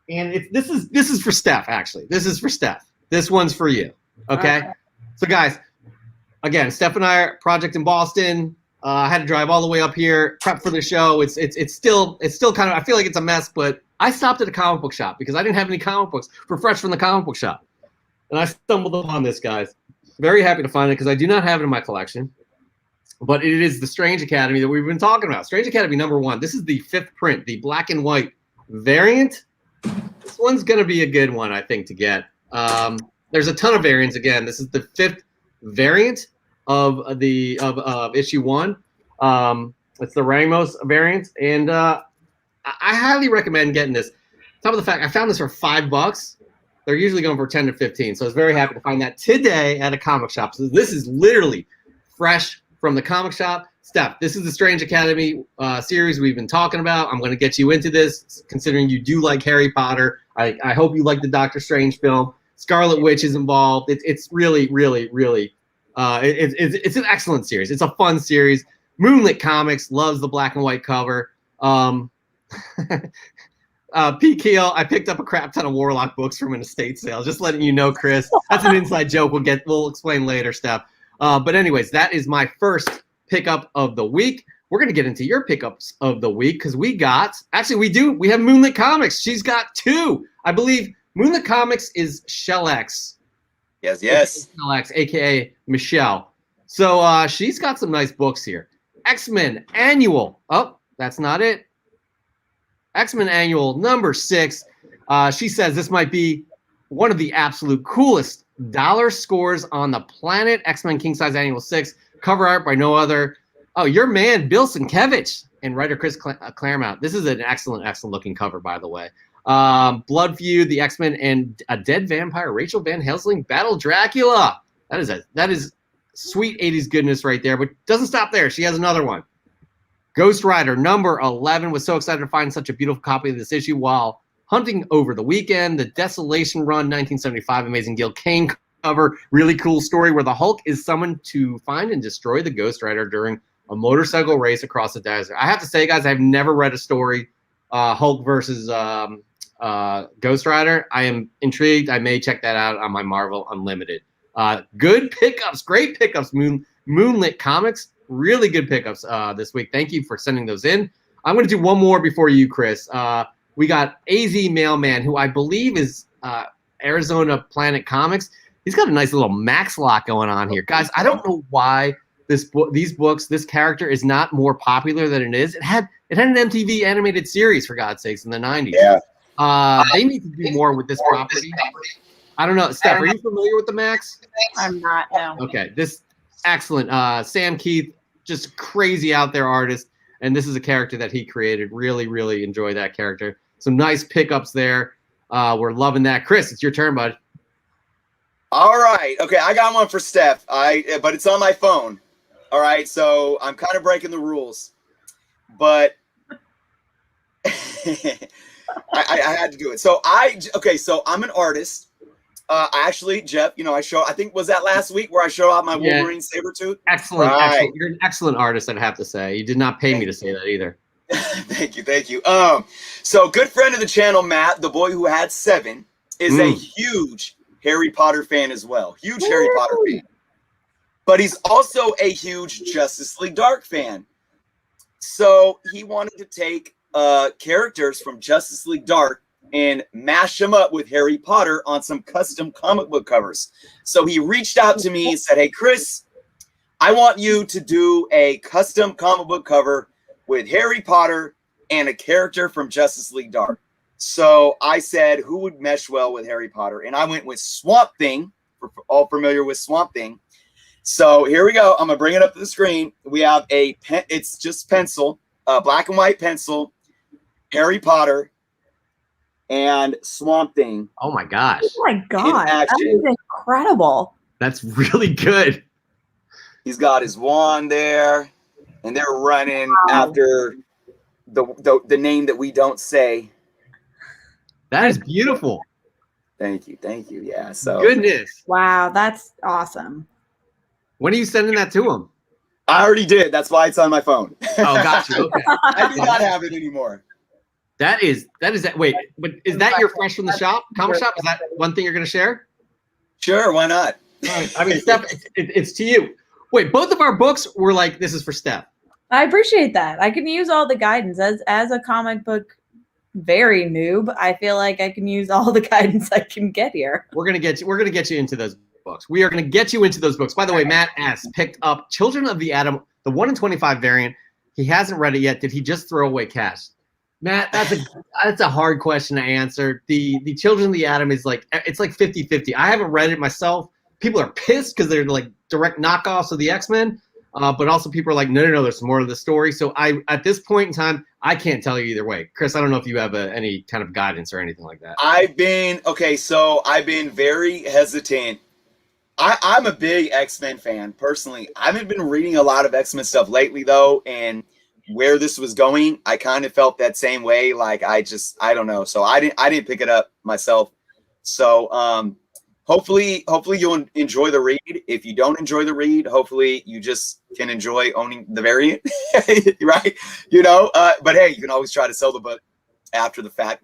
and this is for Steph. Actually, this is for Steph. This one's for you. Okay. So guys, again, Steph and I are project in Boston. I had to drive all the way up here, prep for the show. It's still kind of, I feel like it's a mess, but I stopped at a comic book shop because I didn't have any comic books for fresh from the comic book shop, and I stumbled upon this, guys. Very happy to find it because I do not have it in my collection. But it is the Strange Academy that we've been talking about. Strange Academy #1. This is the 5th print, the black and white variant. This one's going to be a good one, I think, to get. There's a ton of variants. Again, this is the 5th variant of issue 1. It's the Ramos variant, and I highly recommend getting this. Top of the fact, I found this for $5. They're usually going for 10 to 15, so I was very happy to find that today at a comic shop. So this is literally fresh from the comic shop. Steph, this is the Strange Academy series we've been talking about. I'm going to get you into this, considering you do like Harry Potter. I hope you like the Doctor Strange film. Scarlet Witch is involved. It's really, really, really, it's an excellent series. It's a fun series. Moonlit Comics loves the black and white cover. P. Keel, I picked up a crap ton of Warlock books from an estate sale. Just letting you know, Chris. That's an inside joke. We'll explain later, Steph. But anyways, that is my first pickup of the week. We're going to get into your pickups of the week because we have Moonlit Comics. She's got 2. I believe Moonlit Comics is Shell X. Yes. Shell X, a.k.a. Michelle. So she's got some nice books here. X-Men Annual. Oh, that's not it. X-Men Annual #6. She says this might be one of the absolute coolest dollar scores on the planet. X-Men King Size Annual 6. Cover art by no other. Oh, your man, Bill Sienkiewicz, and writer Chris Claremont. This is an excellent looking cover, by the way. Blood Feud, the X-Men, and a dead vampire, Rachel Van Helsing, Battle Dracula. That is sweet 80s goodness right there, but doesn't stop there. She has another one. Ghost Rider #11. Was so excited to find such a beautiful copy of this issue while hunting over the weekend. The Desolation Run 1975 Amazing Gil Kane cover. Really cool story where the Hulk is summoned to find and destroy the Ghost Rider during a motorcycle race across the desert. I have to say, guys, I've never read a story, Hulk versus Ghost Rider. I am intrigued. I may check that out on my Marvel Unlimited. Good pickups. Great pickups. Moonlit Comics. Really good pickups this week. Thank you for sending those in. I'm going to do one more before you, Chris. We got AZ Mailman, who I believe is Arizona Planet Comics. He's got a nice little Max lock going on here. Guys, I don't know why this character is not more popular than it is. It had an MTV animated series, for God's sakes, in the 90s. Yeah. They need to do more with this property. I don't know. Steph, are you familiar with the Max? I'm not, no. Okay. This excellent. Sam Keith, just crazy out there artist. And this is a character that he created. Really, really enjoy that character. Some nice pickups there. We're loving that. Chris, it's your turn, bud. All right. Okay, I got one for Steph. But it's on my phone. All right, so I'm kind of breaking the rules. But I had to do it. So I'm an artist. Actually, Jeff, I think was that last week where I show out my Wolverine Sabretooth? Excellent, right. Excellent. You're an excellent artist, I'd have to say. You did not pay me to say that either. Thank you. So good friend of the channel, Matt, the boy who had 7, is a huge Harry Potter fan as well. Huge Harry Potter fan. But he's also a huge Justice League Dark fan. So he wanted to take characters from Justice League Dark and mash them up with Harry Potter on some custom comic book covers. So he reached out to me and said, hey, Chris, I want you to do a custom comic book cover with Harry Potter and a character from Justice League Dark. So I said, who would mesh well with Harry Potter? And I went with Swamp Thing. We're all familiar with Swamp Thing. So here we go. I'm going to bring it up to the screen. We have it's just pencil, black and white pencil, Harry Potter, and Swamp Thing. Oh my gosh. Oh my God. That is incredible. That's really good. He's got his wand there. and they're running after the name that we don't say. That is beautiful. Thank you. Yeah. So goodness. Wow, that's awesome. When are you sending that to him? I already did. That's why it's on my phone. Oh, got you. Okay. I do not have it anymore. That is wait, but is that your fresh from the shop? Comic shop? Is that one thing you're going to share? Sure, why not? I mean, Steph, it's to you. Wait, both of our books were like, this is for Steph. I appreciate that. I can use all the guidance as a comic book very noob. I feel like I can use all the guidance I can get here. We're gonna get you into those books. We are gonna get you into those books. By the way, Matt S picked up Children of the Atom, the 1 in 25 variant. He hasn't read it yet. Did he just throw away cash? Matt, that's a hard question to answer. The Children of the Atom is like, it's like 50-50. I haven't read it myself. People are pissed because they're like direct knockoffs of the X-Men. But also people are like, no, there's more to the story. So at this point in time, I can't tell you either way. Chris, I don't know if you have any kind of guidance or anything like that. I've been very hesitant. I'm a big X-Men fan personally. I haven't been reading a lot of X-Men stuff lately though, and where this was going, I kind of felt that same way. Like I don't know. So I didn't pick it up myself. So hopefully you'll enjoy the read. If you don't enjoy the read, hopefully you just can enjoy owning the variant, right? But hey, you can always try to sell the book after the fact.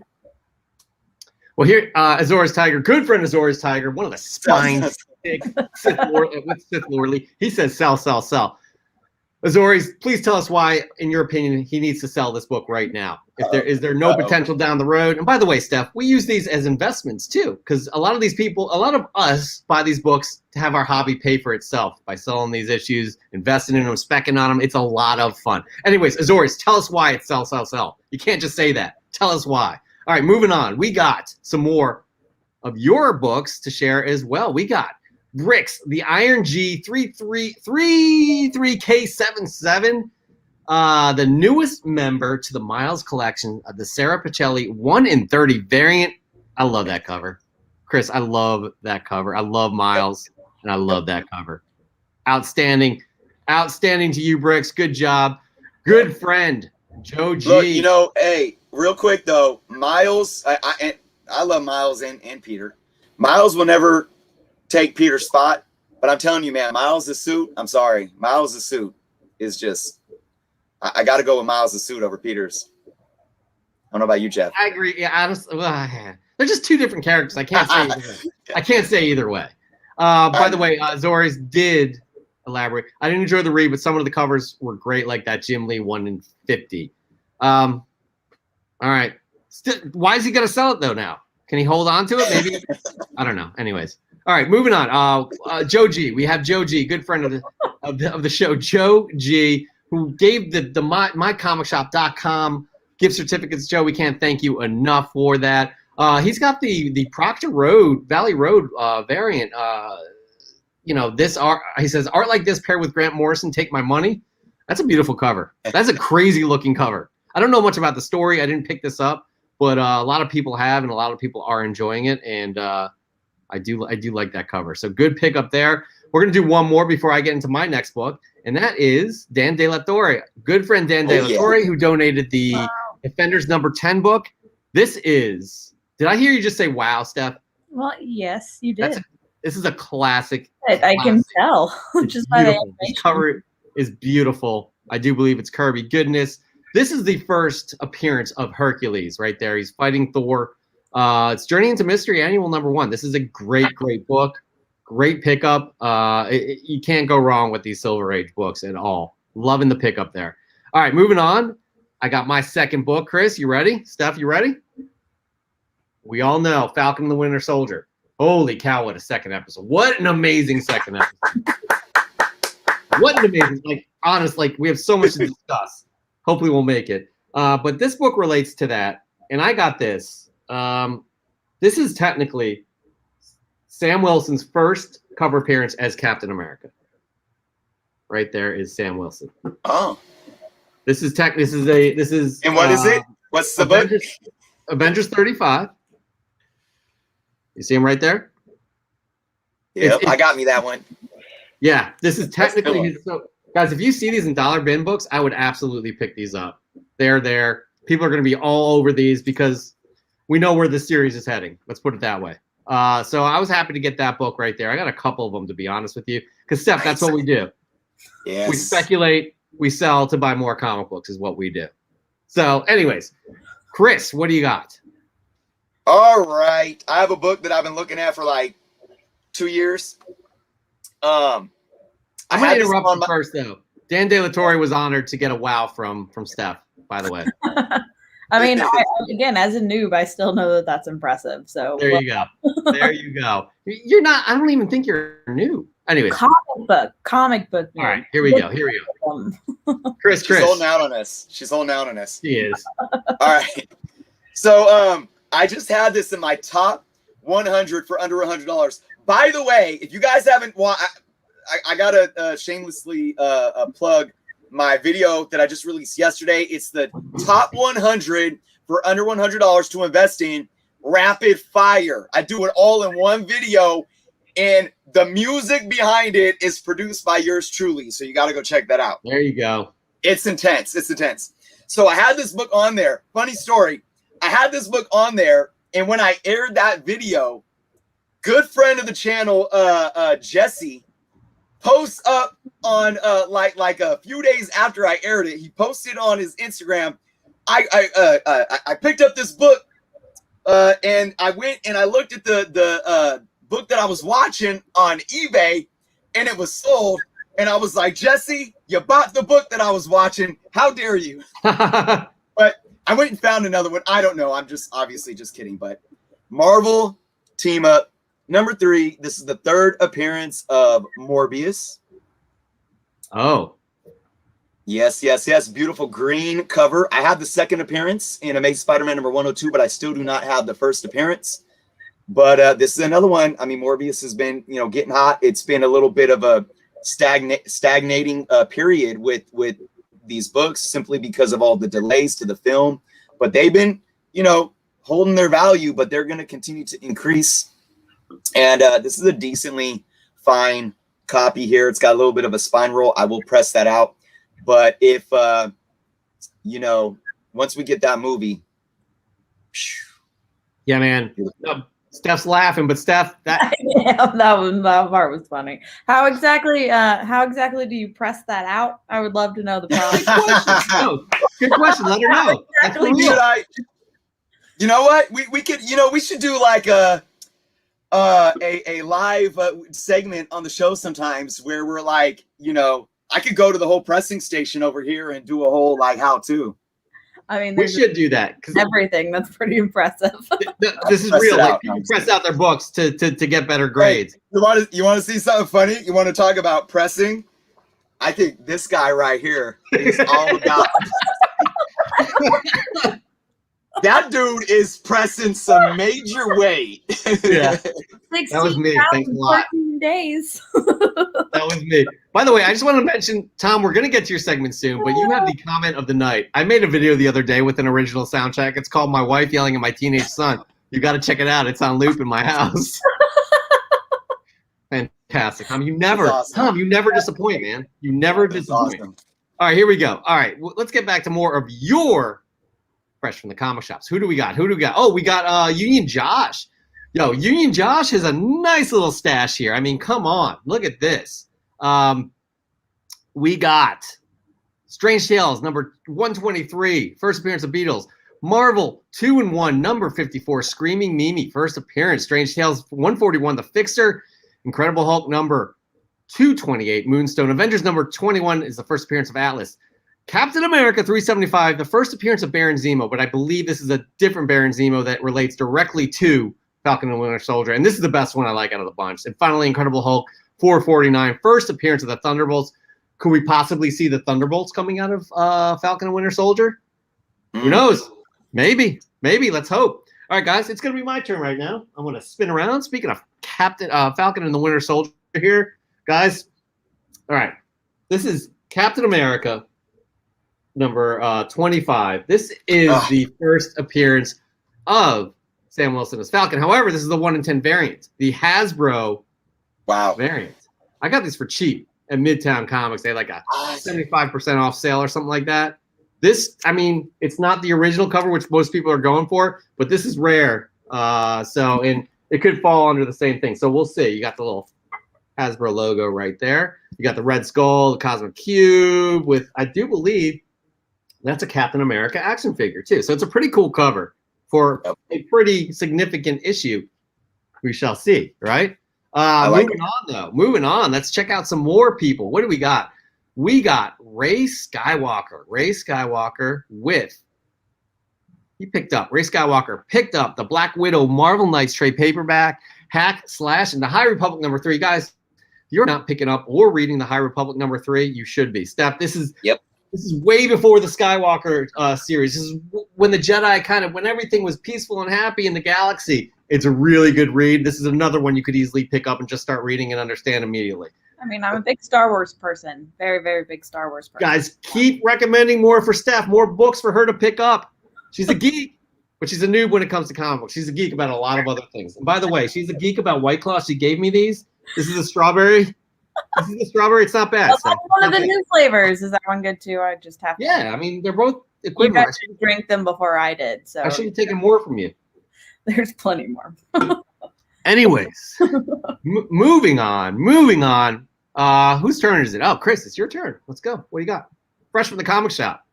Well, here, Azor's Tiger, good friend Azor's Tiger, one of the spine Sith Lordly. He says sell. Azores, please tell us why, in your opinion, he needs to sell this book right now. Is there no potential down the road? And by the way, Steph, we use these as investments too, because a lot of us buy these books to have our hobby pay for itself by selling these issues, investing in them, specking on them. It's a lot of fun. Anyways, Azores, tell us why it's sell. You can't just say that. Tell us why. All right, moving on. We got some more of your books to share as well. We got Bricks, the Iron G 33K77, the newest member to the Miles collection of the Sarah Pacelli 1 in 30 variant. I love that cover. Chris, I love that cover. I love Miles, and I love that cover. Outstanding to you, Bricks. Good job. Good friend, Joe G. Look, hey, real quick though, Miles, I love Miles and Peter. Miles will never take Peter's spot, but I'm telling you, man, Miles' suit, I'm sorry, Miles' suit is just, I got to go with Miles' suit over Peter's. I don't know about you, Jeff. I agree. Yeah, honestly, they're just two different characters. I can't say either way. I can't say either way. By the way, Zori's did elaborate. I didn't enjoy the read, but some of the covers were great, like that Jim Lee 1 in 50. All right. Why is he going to sell it, though, now? Can he hold on to it? Maybe. I don't know. Anyways. All right, moving on. Joe G. We have Joe G, good friend of the show, Joe G, who gave the mycomicshop.com gift certificates. Joe, we can't thank you enough for that. He's got the Proctor Road, Valley Road variant. This art. He says art like this paired with Grant Morrison, take my money. That's a beautiful cover. That's a crazy looking cover. I don't know much about the story. I didn't pick this up, but a lot of people have, and a lot of people are enjoying it, and I do like that cover. So good pickup there. We're going to do one more before I get into my next book, and that is Dan De La Torre, good friend Dan De La Torre, who donated the Defenders number 10 book. This is, did I hear you just say wow, Steph? Well, yes, you did. This is a classic. I can tell. Just by the animation. This cover is beautiful. I do believe it's Kirby goodness. This is the first appearance of Hercules right there. He's fighting Thor. It's Journey into Mystery Annual number 1. This is a great book. Great pickup. You can't go wrong with these Silver Age books at all. Loving the pickup there. All right, moving on. I got my second book. Chris, you ready? Steph, you ready? We all know Falcon and the Winter Soldier. Holy cow, what a second episode. What an amazing second episode. What an amazing, honestly, we have so much to discuss. Hopefully we'll make it. But this book relates to that. And I got this. This is technically Sam Wilson's first cover appearance as Captain America. Right there is Sam Wilson. Oh. And what is it? What's the book? Avengers 35. You see him right there? Yeah, I got me that one. Yeah, this is technically his. So Guys, if you see these in dollar bin books, I would absolutely pick these up. They're there. People are going to be all over these because we know where the series is heading. Let's put it that way. So I was happy to get that book right there. I got a couple of them, to be honest with you. Because, Steph, that's what we do. Yes. We speculate, we sell to buy more comic books is what we do. So, anyways, Chris, what do you got? All right. I have a book that I've been looking at for like 2 years. I'm going to interrupt you first, though. Dan De La Torre was honored to get a wow from Steph, by the way. I mean, again, as a noob, I still know that that's impressive. So there you go. There you go. You're not. I don't even think you're new. Anyway, comic book. All right, here we go. Chris. She's holding out on us. She is. All right. So, I just had this in my top 100 for under $100. By the way, if you guys haven't watched, I gotta shamelessly plug my video that I just released yesterday. It's the top 100 for under $100 to invest in rapid fire. I do it all in one video, and the music behind it is produced by yours truly. So you got to go check that out. There you go. It's intense. So I had this book on there. Funny story. I had this book on there, and when I aired that video, good friend of the channel, Jesse, posts up on like a few days after I aired it. He posted on his Instagram. I picked up this book, and I went and I looked at the book that I was watching on eBay, and it was sold. And I was like, Jesse, you bought the book that I was watching. How dare you? But I went and found another one. I don't know. I'm just obviously just kidding. But Marvel Team Up number 3. This is the 3rd appearance of Morbius. Oh. Yes. Beautiful green cover. I have the 2nd appearance in Amazing Spider-Man number 102, but I still do not have the 1st appearance. But this is another one. I mean, Morbius has been, getting hot. It's been a little bit of a stagnating period with these books simply because of all the delays to the film. But they've been, holding their value, but they're going to continue to increase. And this is a decently fine copy here. It's got a little bit of a spine roll. I will press that out. But if, once we get that movie. Yeah, man. Steph's laughing, but Steph, that that part was funny. How exactly do you press that out? I would love to know the process. Good question. Let her know. Exactly. You know what? We could, we should do like a live segment on the show sometimes where we're like, I could go to the whole pressing station over here and do a whole like how to. I mean, we should do that. Everything that's pretty impressive. This is real. Like, people press out their books to get better grades. Hey, you want to see something funny? You want to talk about pressing? I think this guy right here is all about. That dude is pressing some major weight. Yeah, that was me. Thanks a lot. Days. That was me. By the way, I just want to mention, Tom, we're going to get to your segment soon, but you have the comment of the night. I made a video the other day with an original soundtrack. It's called My Wife Yelling at My Teenage Son. You got to check it out. It's on loop in my house. Fantastic. Tom, you never disappoint, man. You never disappoint. Awesome. All right, here we go. All right, let's get back to more of your Fresh from the Comic Shops. Who do we got? Oh, we got Union Josh. Yo, Union Josh has a nice little stash here. I mean, come on. Look at this. We got Strange Tales, number 123, first appearance of Beatles. Marvel, 2-in-1, number 54, Screaming Mimi, first appearance. Strange Tales, 141, The Fixer. Incredible Hulk, number 228, Moonstone. Avengers, number 21, is the first appearance of Atlas. Captain America 375, the first appearance of Baron Zemo, but I believe this is a different Baron Zemo that relates directly to Falcon and Winter Soldier, and this is the best one I like out of the bunch. And finally, Incredible Hulk 449, first appearance of the Thunderbolts. Could we possibly see the Thunderbolts coming out of Falcon and Winter Soldier? Who knows? Maybe. Let's hope. All right, guys, it's going to be my turn right now. I'm going to spin around. Speaking of Falcon and the Winter Soldier here, guys. All right, this is Captain America number 25. This is the first appearance of Sam Wilson as Falcon. However, this is the 1-in-10 variant, the Hasbro variant. I got these for cheap. at Midtown Comics. They had like a 75% off sale or something like that. This, I mean, it's not the original cover, which most people are going for, but this is rare. And it could fall under the same thing. So we'll see. You got the little Hasbro logo right there. You got the Red Skull, the Cosmic Cube with, I do believe, that's a Captain America action figure too. So it's a pretty cool cover for a pretty significant issue. We shall see, right? Moving on. Let's check out some more people. What do we got? We got Ray Skywalker. Ray Skywalker picked up the Black Widow Marvel Knights trade paperback, Hack Slash, and the High Republic #3. Guys, if you're not picking up or reading the High Republic #3, you should be. Steph, this is way before the Skywalker series. This is when the Jedi when everything was peaceful and happy in the galaxy. It's a really good read. This is another one you could easily pick up and just start reading and understand immediately. I mean, I'm a big Star Wars person. Very, very big Star Wars person. Guys, keep recommending more for Steph, more books for her to pick up. She's a geek, but she's a noob when it comes to comic books. She's a geek about a lot of other things. And by the way, she's a geek about White Claw. She gave me these. This is a strawberry. It's not bad. Well, that's one of the new flavors. Is that one good too? I just have to. Yeah, I mean, they're both equivalent. You got to drink them before I did. So I should have taken more from you. There's plenty more. Anyways, moving on. Whose turn is it? Oh, Chris, it's your turn. Let's go. What do you got? Fresh from the comic shop.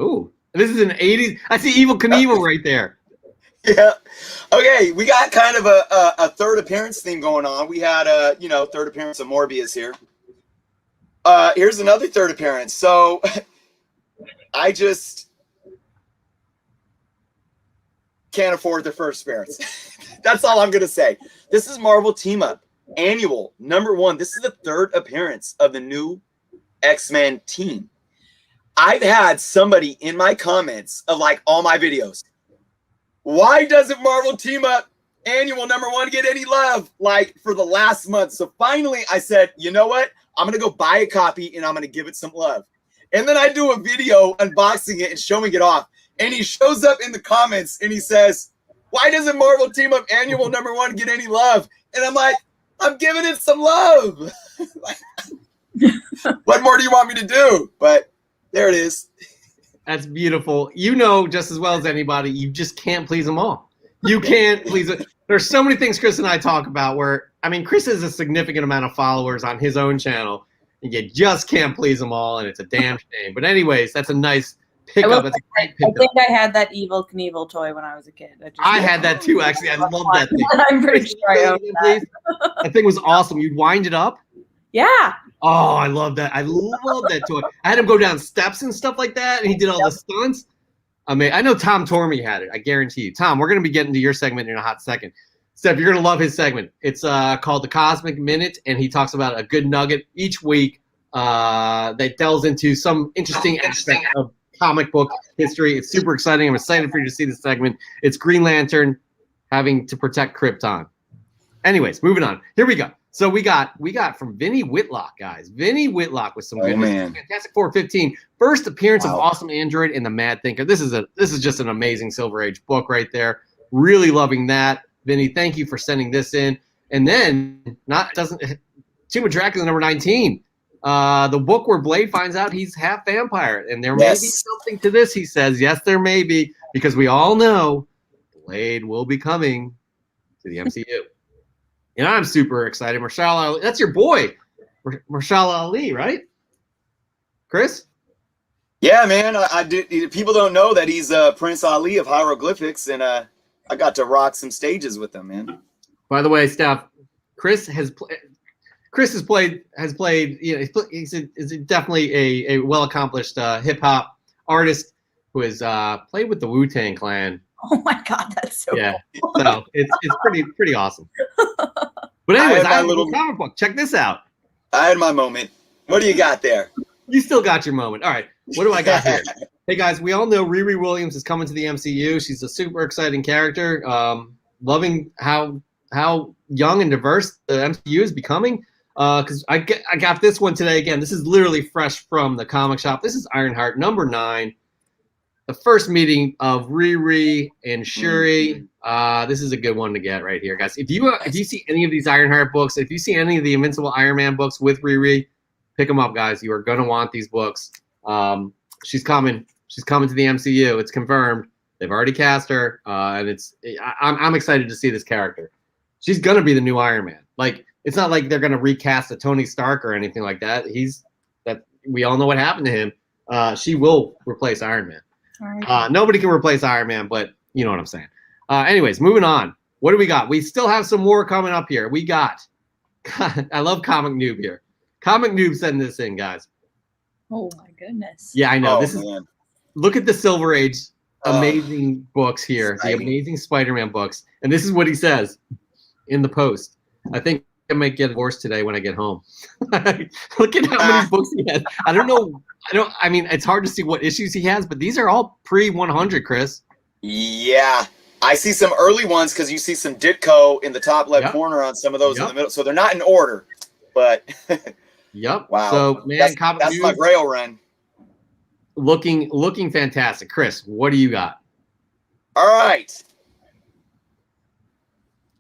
Ooh, this is an 80s. I see Evel Knievel right there. Yeah. Okay, we got kind of a third appearance theme going on. We had third appearance of Morbius here. Here's another third appearance. So I just can't afford the first appearance. That's all I'm gonna say. This is Marvel Team Up Annual #1. This is the third appearance of the new X-Men team. I've had somebody in my comments of like all my videos, why doesn't Marvel Team Up Annual #1 get any love like for the last month? So finally I said, you know what? I'm going to go buy a copy and I'm going to give it some love. And then I do a video unboxing it and showing it off. And he shows up in the comments and he says, why doesn't Marvel Team Up Annual #1 get any love? And I'm like, I'm giving it some love. What more do you want me to do? But there it is. That's beautiful. You know just as well as anybody, you just can't please them all. You can't please it. There's so many things Chris and I talk about where, I mean, Chris has a significant amount of followers on his own channel, and you just can't please them all, and it's a damn shame. But anyways, that's a nice pickup. That's a great pickup. I think I had that Evel Knievel toy when I was a kid. I had that too, actually. I love that thing. I'm pretty sure I owned that. That thing was awesome. You'd wind it up. Yeah. Oh, I love that. I love that toy. I had him go down steps and stuff like that, and he did all the stunts. I mean, I know Tom Tormey had it. I guarantee you. Tom, we're going to be getting to your segment in a hot second. Steph, you're going to love his segment. It's called The Cosmic Minute, and he talks about a good nugget each week that delves into some interesting aspect of comic book history. It's super exciting. I'm excited for you to see this segment. It's Green Lantern having to protect Krypton. Anyways, moving on. Here we go. So we got from Vinny Whitlock, guys. Vinny Whitlock with some good news. Fantastic 415. First appearance of Awesome Android and the Mad Thinker. This is just an amazing Silver Age book right there. Really loving that. Vinny, thank you for sending this in. And then Tomb of Dracula #19. The book where Blade finds out he's half vampire. And there may be something to this, he says. Yes, there may be, because we all know Blade will be coming to the MCU. And I'm super excited. Marshall Ali, that's your boy, Marshall Ali, right? Chris? Yeah, man. I did. People don't know that he's Prince Ali of hieroglyphics, and I got to rock some stages with him, man. By the way, Steph, Chris has played. You know, he's definitely a well accomplished hip hop artist who has played with the Wu-Tang Clan. Oh my God, that's so cool. So it's pretty awesome. But anyways, I have a little comic book. Check this out. I had my moment. What do you got there? You still got your moment. All right. What do I got here? Hey guys, we all know Riri Williams is coming to the MCU. She's a super exciting character. Loving how young and diverse the MCU is becoming. Because I got this one today again. This is literally fresh from the comic shop. This is Ironheart #9. the first meeting of Riri and Shuri. This is a good one to get right here, guys. If you see any of these Ironheart books, if you see any of the Invincible Iron Man books with Riri, pick them up, guys. You are gonna want these books. She's coming. She's coming to the MCU. It's confirmed. They've already cast her, and I'm excited to see this character. She's gonna be the new Iron Man. Like, it's not like they're gonna recast a Tony Stark or anything like that. We all know what happened to him. She will replace Iron Man. Right. Nobody can replace Iron Man, but you know what I'm saying. Anyways, moving on. What do we got? We still have some more coming up here. We got. I love Comic Noob here. Comic Noob sending this in, guys. Oh my goodness. Yeah, I know. Oh, Look at the Silver Age amazing books here, the amazing Spider-Man books, and this is what he says in the post. I think I might get divorced today when I get home. Look at how many books he has. I mean, it's hard to see what issues he has, but these are all pre-100, Chris. Yeah. I see some early ones because you see some Ditko in the top left corner on some of those in the middle. So they're not in order, but yep. Wow. So, man, that's my Grail run. Looking fantastic. Chris, what do you got? All right.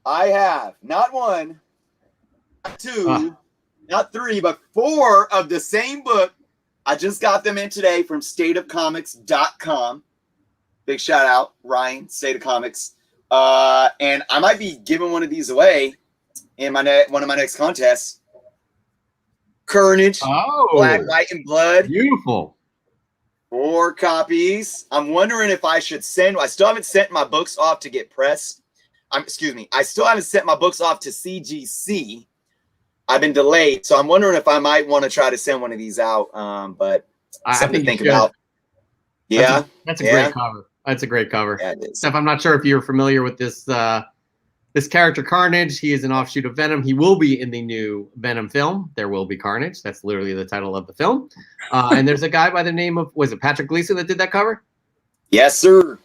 I have not one, not two, not three, but 4 of the same book. I just got them in today from stateofcomics.com. Big shout out, Ryan, State of Comics. And I might be giving one of these away in one of my next contests. Carnage, Black, White, and Blood. Beautiful. 4 copies. I'm wondering if I should send. I still haven't sent my books off to get pressed. I still haven't sent my books off to CGC. I've been delayed, so I'm wondering if I might want to try to send one of these out. But something to think about. Yeah, that's a great cover. That's a great cover. Yeah, it is. Steph, I'm not sure if you're familiar with this this character Carnage. He is an offshoot of Venom. He will be in the new Venom film. There will be Carnage. That's literally the title of the film. And there's a guy by the name of, was it Patrick Gleason that did that cover? Yes, sir.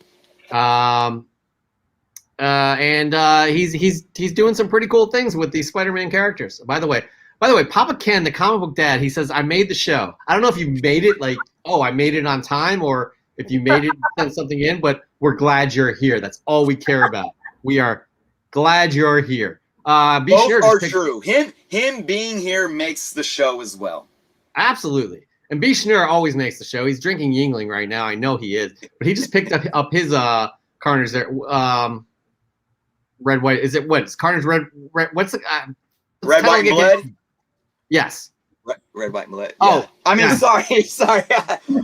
He's doing some pretty cool things with these Spider-Man characters. By the way, Papa Ken, the comic book dad, he says, I made the show. I don't know if you made it like, I made it on time, or if you made it and sent something in, but we're glad you're here. That's all we care about. We are glad you're here. Both are true. Him being here makes the show as well. Absolutely. And B. Schnur always makes the show. He's drinking Yingling right now. I know he is. But he just picked up his Carnage there. Red, white. Is it what? It's Carnage red. What's the Red, white, and blood? Yes. Red, white, and blood. Yeah. Oh, I mean, sorry.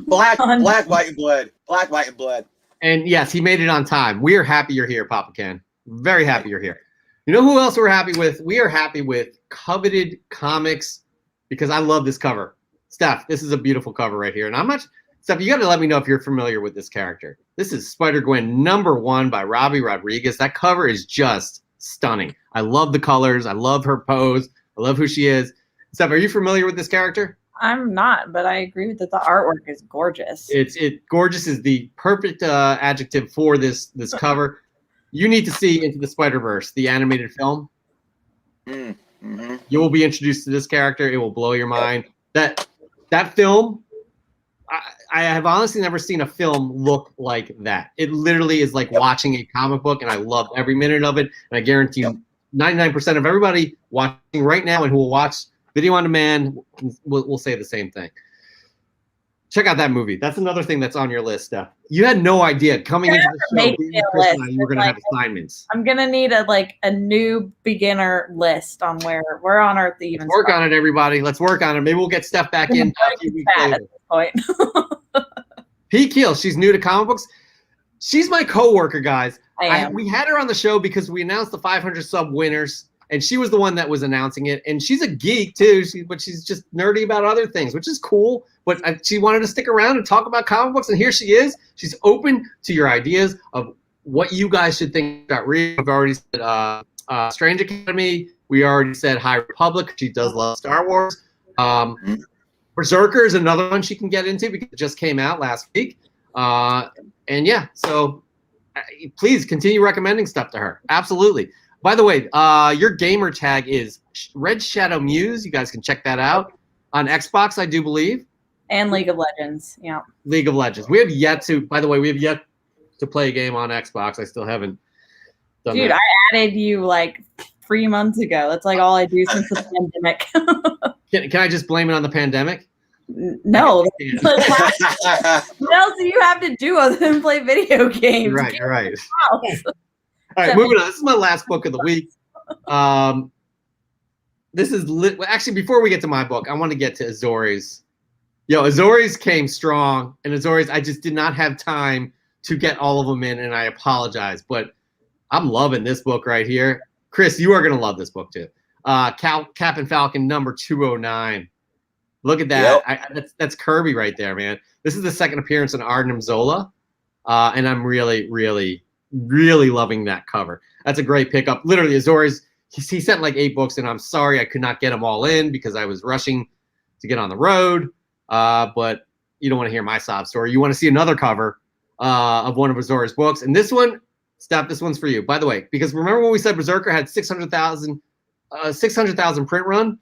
Black, white, and blood. Black, white, and blood. And yes, he made it on time. We are happy you're here, Papa Ken. Very happy you're here. You know who else we're happy with? We are happy with Coveted Comics, because I love this cover. Steph, this is a beautiful cover right here. And Steph, you got to let me know if you're familiar with this character. This is Spider-Gwen #1 by Robbie Rodriguez. That cover is just stunning. I love the colors. I love her pose. I love who she is. Steph, are you familiar with this character? I'm not, but I agree with that. The artwork is gorgeous. Gorgeous is the perfect adjective for this cover. You need to see Into the Spider-Verse, the animated film. Mm-hmm. You will be introduced to this character. It will blow your mind. That film, I have honestly never seen a film look like that. It literally is like watching a comic book, and I love every minute of it. And I guarantee you 99% of everybody watching right now and who will watch video on demand will say the same thing. Check out that movie. That's another thing that's on your list, Steph. You had no idea coming into the show you were going to have assignments. I'm going to need a new beginner list on where on Earth the even. Let's work on it, everybody. Let's work on it. Maybe we'll get Steph back in a few weeks later. At this point. P. Keel, she's new to comic books. She's my coworker, guys. We had her on the show because we announced the 500 sub winners, and she was the one that was announcing it. And she's a geek too, but she's just nerdy about other things, which is cool. But she wanted to stick around and talk about comic books, and here she is. She's open to your ideas of what you guys should think about reading. We've already said Strange Academy. We already said High Republic. She does love Star Wars. Berserker is another one she can get into because it just came out last week. And yeah, so please continue recommending stuff to her. Absolutely. By the way, your gamer tag is Red Shadow Muse. You guys can check that out on Xbox, I do believe. And League of Legends. Yeah. League of Legends. We have yet to. By the way, we have yet to play a game on Xbox. I still haven't done Dude, that. I added you like 3 months ago. That's like all I do since the pandemic. Can I just blame it on the pandemic? No. What else do you have to do other than play video games? You're right. Get You're right. out. All right, moving on. This is my last book of the week. This is actually, before we get to my book, I want to get to Azori's. Azori's came strong, and Azori's, I just did not have time to get all of them in, and I apologize, but I'm loving this book right here. Chris, you are going to love this book too. Cap and Falcon number 209. Look at that. Yep. That's Kirby right there, man. This is the second appearance in Arnim Zola, and I'm really, really, really loving that cover. That's a great pickup. Literally, Azori's, he sent like 8 books, and I'm sorry I could not get them all in because I was rushing to get on the road. But you don't want to hear my sob story. You want to see another cover of one of Azori's books. And this one, Steph, this one's for you. By the way, because remember when we said Berserker had 600,000 print run?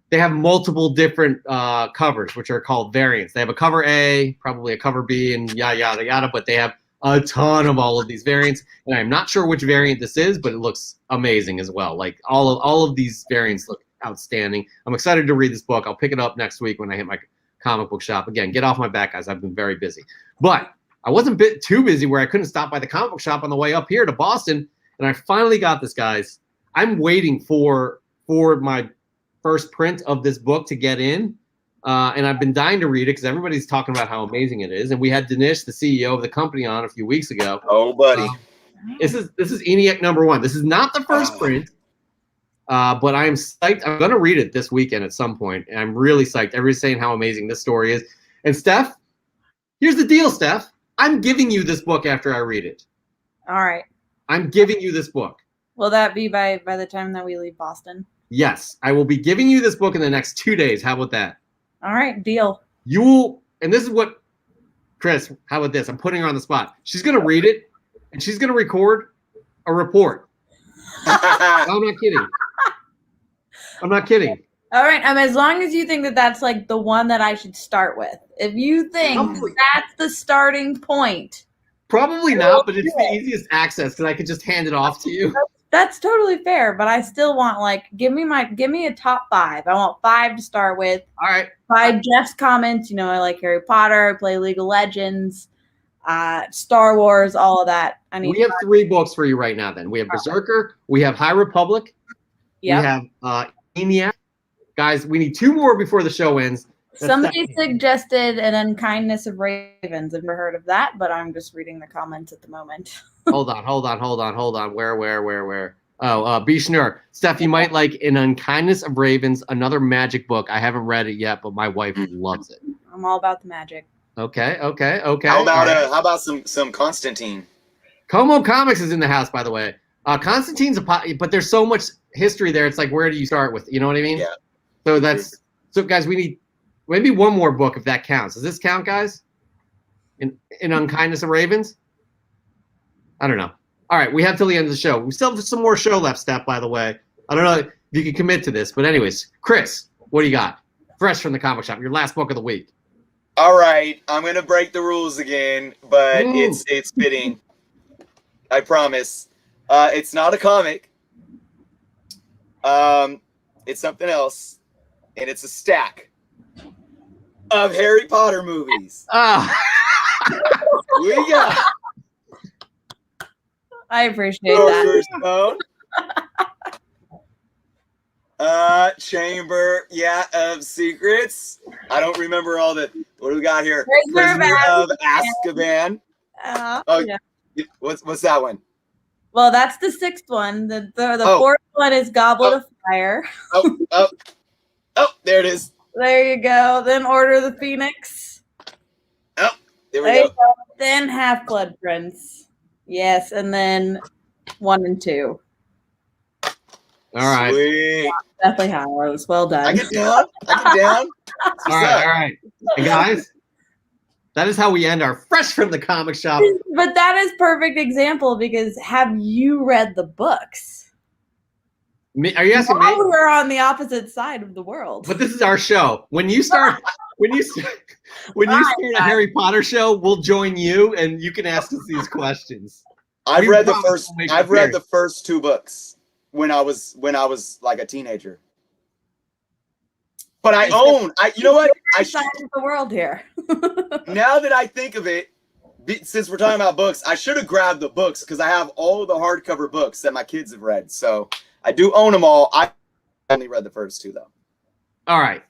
They have multiple different covers, which are called variants. They have a cover A, probably a cover B, and yada, yada, yada, but they have a ton of all of these variants. And I'm not sure which variant this is, but it looks amazing as well. Like all of these variants look outstanding. I'm excited to read this book. I'll pick it up next week when I hit my comic book shop. Again, get off my back, guys. I've been very busy. But I wasn't too busy where I couldn't stop by the comic book shop on the way up here to Boston, and I finally got this, guys. I'm waiting for my first print of this book to get in, and I've been dying to read it because everybody's talking about how amazing it is. And we had Dinesh, the CEO of the company, on a few weeks ago. Oh, buddy. This is ENIAC number 1. This is not the first print. But I am psyched. I'm going to read it this weekend at some point, and I'm really psyched. Everybody's saying how amazing this story is. And Steph, here's the deal, Steph. I'm giving you this book after I read it. All right. I'm giving you this book. Will that be by the time that we leave Boston? Yes, I will be giving you this book in the next 2 days. How about that? All right, deal. You will, and this is what, Chris, how about this? I'm putting her on the spot. She's going to read it, and she's going to record a report. I'm not kidding. I'm not kidding. All right. As long as you think that that's like the one that I should start with. If you think that's the starting point. Probably not, but it's the easiest access because I could just hand it off to you. That's totally fair, but I still want give me a top 5. I want 5 to start with. All right. By Jeff's comments, I like Harry Potter, I play League of Legends, Star Wars, all of that. We have 3 books for you right now. Then we have Berserker, we have High Republic, we have ENIAC. Guys, we need 2 more before the show ends. Somebody suggested An Unkindness of Ravens. I've never heard of that, but I'm just reading the comments at the moment. Hold on. Where? Oh, B. Schnur. Steph, you might like An Unkindness of Ravens, another magic book. I haven't read it yet, but my wife loves it. I'm all about the magic. Okay. How about some Constantine? Como Comics is in the house, by the way. Constantine's but there's so much history there. It's like, where do you start with? You know what I mean? Yeah. So guys, we need maybe one more book if that counts. Does this count, guys? In Unkindness of Ravens? I don't know. All right, we have till the end of the show. We still have some more show left, Steph, by the way. I don't know if you can commit to this, but anyways, Chris, what do you got? Fresh from the comic shop, your last book of the week. All right, I'm going to break the rules again, but it's fitting. I promise. It's not a comic. It's something else, and it's a stack of Harry Potter movies. We got I appreciate that. Chamber, of Secrets. I don't remember all the. What do we got here? Prisoner of Azkaban. What's that one? Well, that's the 6th one. The 4th one is Goblet of Fire. Oh, there it is. There you go. Then Order of the Phoenix. Oh, there we go. Then Half-Blood Prince. Yes, and then 1 and 2. All right. Sweet. Deathly Hallows. Well done. I get down. All right. And guys, that is how we end our Fresh from the Comic Shop. But that is perfect example because have you read the books? Are you asking me? We're on the opposite side of the world. But this is our show. When you start a Harry Potter show, we'll join you, and you can ask us these questions. I've read the first 2 books when I was like a teenager. But you know what? Side of the world here. Now that I think of it, since we're talking about books, I should have grabbed the books because I have all the hardcover books that my kids have read. So I do own them all. I only read the first 2 though. All right.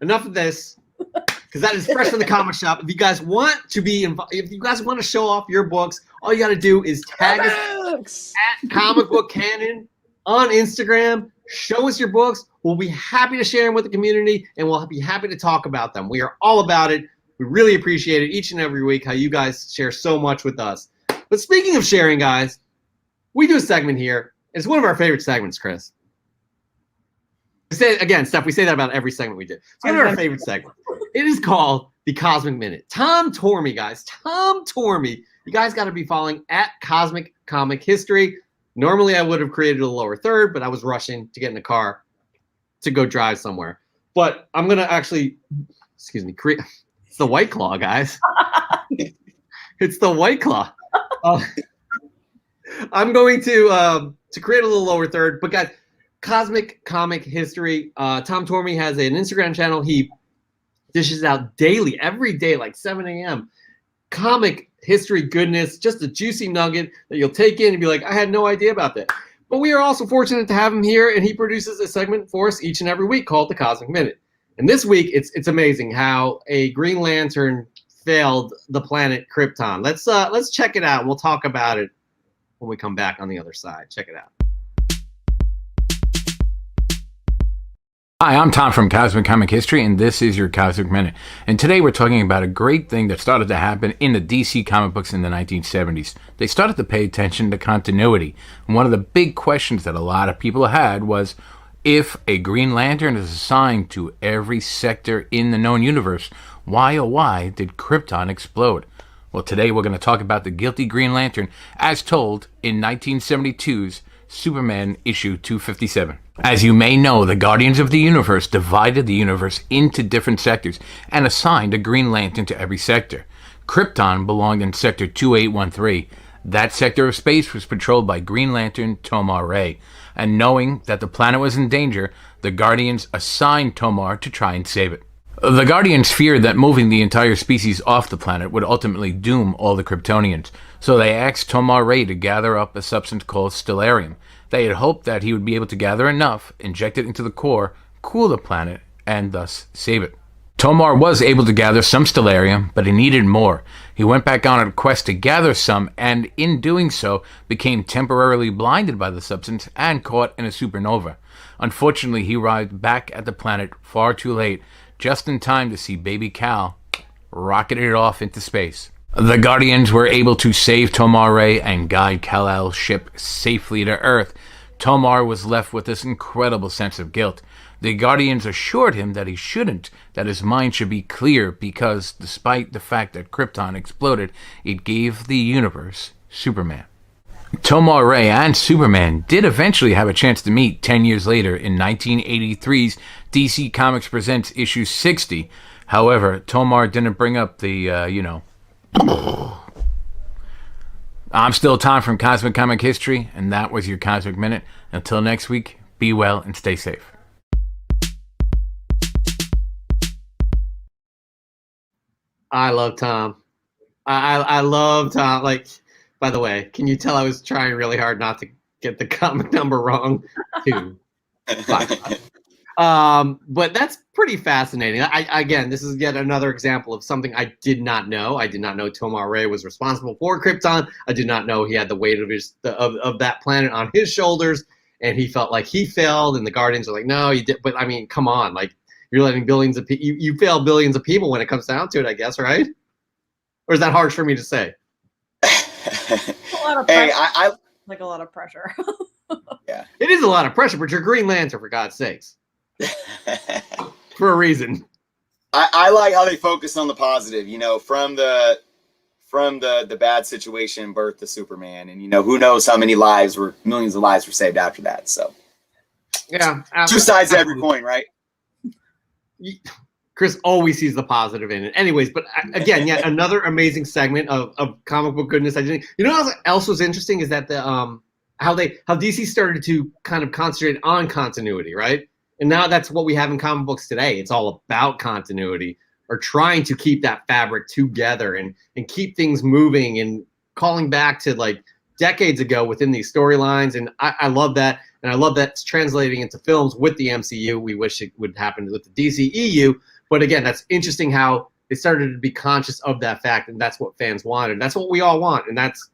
Enough of this, because that is fresh from the comic shop. If you guys want to show off your books, all you got to do is tag us at Comic Book Canon on Instagram. Show us your books. We'll be happy to share them with the community, and we'll be happy to talk about them. We are all about it. We really appreciate it each and every week, how you guys share so much with us. But speaking of sharing, guys, we do a segment here. It's one of our favorite segments, Chris. Again, Steph, we say that about every segment we do. It's one of our favorite segments. It is called the Cosmic Minute. Tom Tormey, guys. Tom Tormey. You guys got to be following at Cosmic Comic History. Normally, I would have created a lower third, but I was rushing to get in the car to go drive somewhere. But I'm going to actually, create. It's the White Claw, guys. It's the White Claw. I'm going to create a little lower third. But, guys, Cosmic Comic History. Tom Tormey has an Instagram channel. He dishes out daily, every day, like 7 a.m. comic history goodness, just a juicy nugget that you'll take in and be like, I had no idea about that. But we are also fortunate to have him here, and he produces a segment for us each and every week called the Cosmic Minute. And this week, it's amazing how a Green Lantern failed the planet Krypton. Let's check it out. We'll talk about it when we come back on the other side. Check it out. Hi, I'm Tom from Cosmic Comic History, and this is your Cosmic Minute. And today we're talking about a great thing that started to happen in the DC comic books in the 1970s. They started to pay attention to continuity. And one of the big questions that a lot of people had was, if a Green Lantern is assigned to every sector in the known universe, why oh why did Krypton explode? Well, today we're going to talk about the guilty Green Lantern as told in 1972's Superman issue 257. As you may know, the Guardians of the Universe divided the universe into different sectors and assigned a Green Lantern to every sector. Krypton belonged in Sector 2813. That sector of space was patrolled by Green Lantern Tomar Ray, and knowing that the planet was in danger, the Guardians assigned Tomar to try and save it. The Guardians feared that moving the entire species off the planet would ultimately doom all the Kryptonians, so they asked Tomar Ray to gather up a substance called stellarium. They had hoped that he would be able to gather enough, inject it into the core, cool the planet, and thus save it. Tomar was able to gather some stellarium, but he needed more. He went back on a quest to gather some, and in doing so, became temporarily blinded by the substance and caught in a supernova. Unfortunately, he arrived back at the planet far too late, just in time to see baby Cal rocketed off into space. The Guardians were able to save Tomar Ray and guide Kal-El's ship safely to Earth. Tomar was left with this incredible sense of guilt. The Guardians assured him that he shouldn't, that his mind should be clear because, despite the fact that Krypton exploded, it gave the universe Superman. Tomar Ray and Superman did eventually have a chance to meet 10 years later in 1983's DC Comics Presents issue 60. However, Tomar didn't bring up the, I'm still Tom from Cosmic Comic History, and that was your Cosmic Minute. Until next week, be well and stay safe. I love Tom. I love Tom. Like, by the way, can you tell I was trying really hard not to get the comic number wrong? 255. But that's pretty fascinating. Again, this is yet another example of something I did not know. I did not know Tomar Ray was responsible for Krypton. I did not know he had the weight of of that planet on his shoulders, and he felt like he failed. And the Guardians are like, no, you did. But I mean, come on, like you're letting billions of people. You fail billions of people when it comes down to it, I guess, right? Or is that harsh for me to say? A lot of pressure. Hey, I like a lot of pressure. Yeah, it is a lot of pressure, but you're Green Lantern, for God's sakes. For a reason. I like how they focus on the positive, from the bad situation birth to Superman, and who knows how many millions of lives were saved after that. So Yeah. Two sides to every coin, right? Chris always sees the positive in it. Anyways, but again, yet another amazing segment of comic book goodness. I think you know what else was interesting is that the how DC started to kind of concentrate on continuity, right? And now that's what we have in comic books today. It's all about continuity, or trying to keep that fabric together and keep things moving and calling back to like decades ago within these storylines. And I love that. And I love that it's translating into films with the MCU. We wish it would happen with the DCEU. But again, that's interesting how they started to be conscious of that fact. And that's what fans wanted. That's what we all want. And that's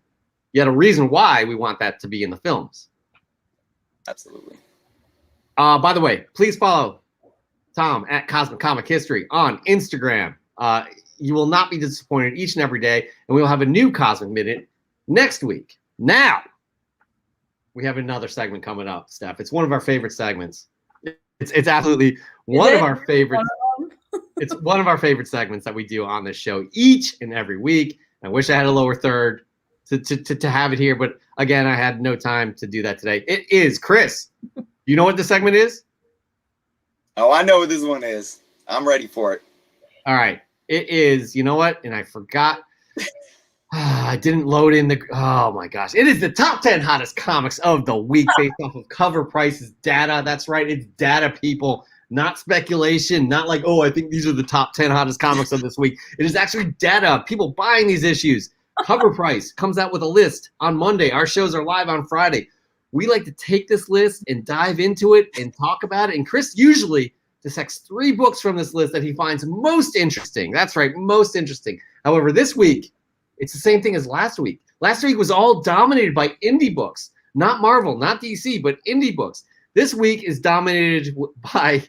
yet a reason why we want that to be in the films. Absolutely. By the way, please follow Tom at Cosmic Comic History on Instagram. You will not be disappointed each and every day. And we will have a new Cosmic Minute next week. Now, we have another segment coming up, Steph. It's one of our favorite segments. It's absolutely one of our favorites. It's one of our favorite segments that we do on this show each and every week. I wish I had a lower third to have it here, but again, I had no time to do that today. It is Chris. You know what the segment is? Oh, I know what this one is. I'm ready for it. All right. It is, you know what? And I forgot. I didn't load in the. Oh my gosh! It is the top 10 hottest comics of the week based off of cover prices data. That's right, it's data, people, not speculation. Not like, oh, I think these are the top 10 hottest comics of this week. It is actually data. People buying these issues. Cover price comes out with a list on Monday. Our shows are live on Friday. We like to take this list and dive into it and talk about it. And Chris usually dissects 3 books from this list that he finds most interesting. That's right, most interesting. However, this week, it's the same thing as last week. Last week was all dominated by indie books, not Marvel, not DC, but indie books. This week is dominated by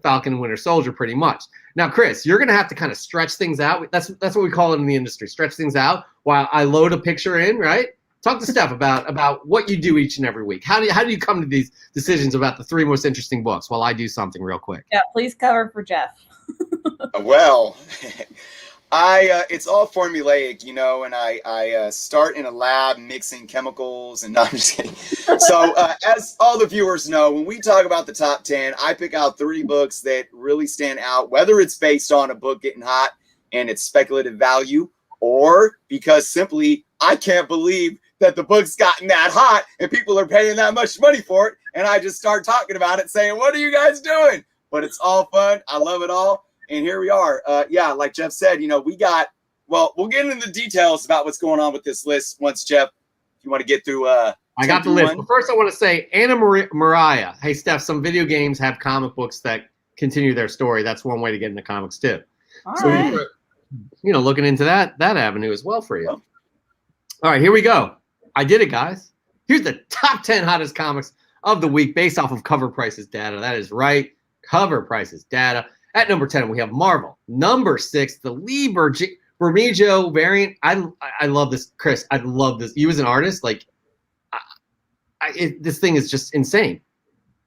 Falcon and Winter Soldier pretty much. Now, Chris, you're going to have to kind of stretch things out. That's what we call it in the industry, stretch things out while I load a picture in, right? Talk to Steph about what you do each and every week. How do you come to these decisions about the 3 most interesting books while I do something real quick? Yeah, please cover for Jeff. Well, it's all formulaic, you know, and I start in a lab mixing chemicals, and no, I'm just kidding. So as all the viewers know, when we talk about the top 10, I pick out 30 books that really stand out, whether it's based on a book getting hot and its speculative value, or because simply I can't believe that the book's gotten that hot and people are paying that much money for it, and I just start talking about it, saying, what are you guys doing? But it's all fun. I love it all. And here we are. Yeah, like Jeff said, you know, we'll get into the details about what's going on with this list once, Jeff, if you want to get through. I got the list. But first, I want to say Anna Mariah. Hey, Steph, some video games have comic books that continue their story. That's one way to get into comics, too. All so, right. you know, looking into that avenue as well for you. All right, here we go. I did it, guys. Here's the top 10 hottest comics of the week based off of cover prices data. That is right. Cover prices data. At number 10, we have Marvel. Number 6, the Lee Bermejo variant. I love this, Chris. I love this. You as an artist, like, this thing is just insane.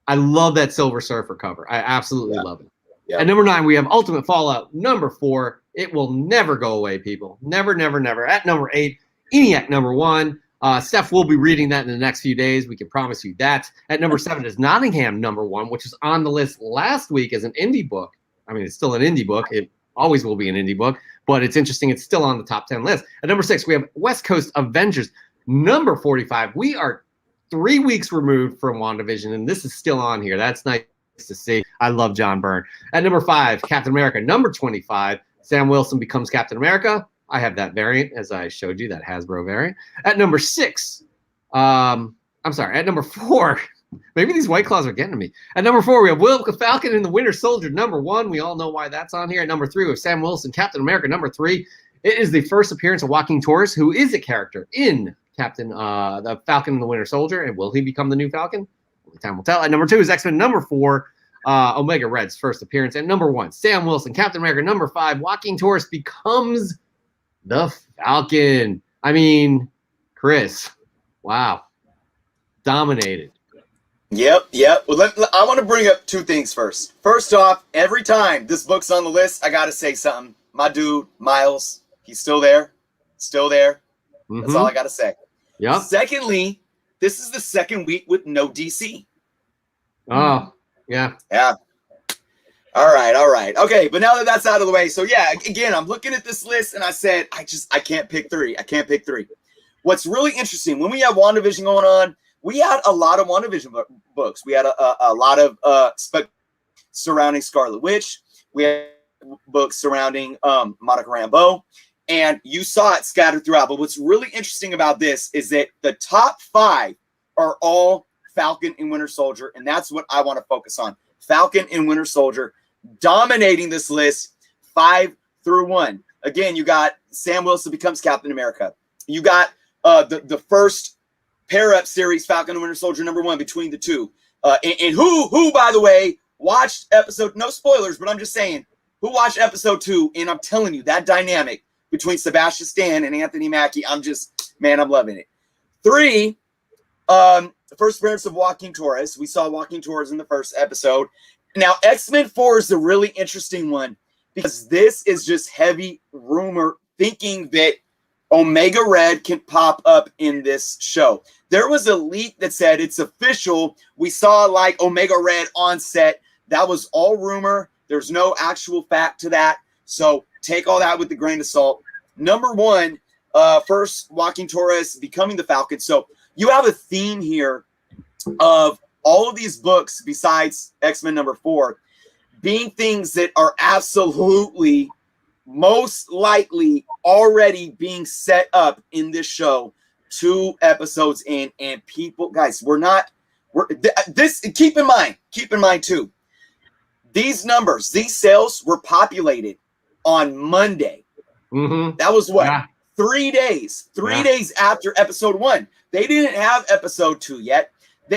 I love that Silver Surfer cover. I absolutely love it. Yeah. At number 9, we have Ultimate Fallout. Number 4, it will never go away, people. Never, never, never. At number 8, ENIAC number 1. Steph will be reading that in the next few days. We can promise you that. At number 7 is Nottingham number 1, which was on the list last week as an indie book. I mean, it's still an indie book. It always will be an indie book, but it's interesting. It's still on the top 10 list. At number 6, we have West Coast Avengers. Number 45, we are 3 weeks removed from WandaVision, and this is still on here. That's nice to see. I love John Byrne. At number 5, Captain America. Number 25, Sam Wilson becomes Captain America. I have that variant, as I showed you, that Hasbro variant. At number 6, at number 4, maybe these White Claws are getting to me. At number 4, we have Falcon and the Winter Soldier. Number 1, we all know why that's on here. At number 3, we have Sam Wilson, Captain America. Number 3, it is the first appearance of Joaquin Torres, who is a character in the Falcon and the Winter Soldier. And will he become the new Falcon? Only time will tell. At number 2 is X-Men. Number 4, Omega Red's first appearance. At number 1, Sam Wilson, Captain America. Number 5, Joaquin Torres becomes the Falcon. I mean, Chris, wow. Dominated. Yep. Well, I want to bring up 2 things first. First off, every time this book's on the list, I got to say something. My dude, Miles, he's still there. Still there. Mm-hmm. That's all I got to say. Yeah. Secondly, this is the second week with no DC. Oh, yeah. Yeah. All right. Okay, but now that that's out of the way, so yeah, again, I'm looking at this list and I said, I can't pick three. What's really interesting, when we have WandaVision going on, we had a lot of WandaVision books. We had a lot of surrounding Scarlet Witch. We had books surrounding Monica Rambeau, and you saw it scattered throughout. But what's really interesting about this is that the top 5 are all Falcon and Winter Soldier, and that's what I want to focus on. Falcon and Winter Soldier dominating this list 5 through 1. Again, you got Sam Wilson becomes Captain America. You got the first pair-up series, Falcon and Winter Soldier #1 between the two. And who, by the way, watched episode, no spoilers, but I'm just saying, who watched episode 2, and I'm telling you, that dynamic between Sebastian Stan and Anthony Mackie, I'm loving it. 3, the first appearance of Joaquin Torres. We saw Joaquin Torres in the first episode. Now, X-Men 4 is the really interesting one because this is just heavy rumor thinking that Omega Red can pop up in this show. There was a leak that said it's official. We saw like Omega Red on set. That was all rumor. There's no actual fact to that. So take all that with a grain of salt. #1, first Joaquin Torres becoming the Falcon. So you have a theme here of all of these books besides X-Men #4 being things that are absolutely most likely already being set up in this show 2 episodes in. And people, guys, keep in mind too, these numbers, these sales were populated on Monday. Mm-hmm. That was what? Yeah. 3 days. 3 days after episode 1. They didn't have episode 2 yet.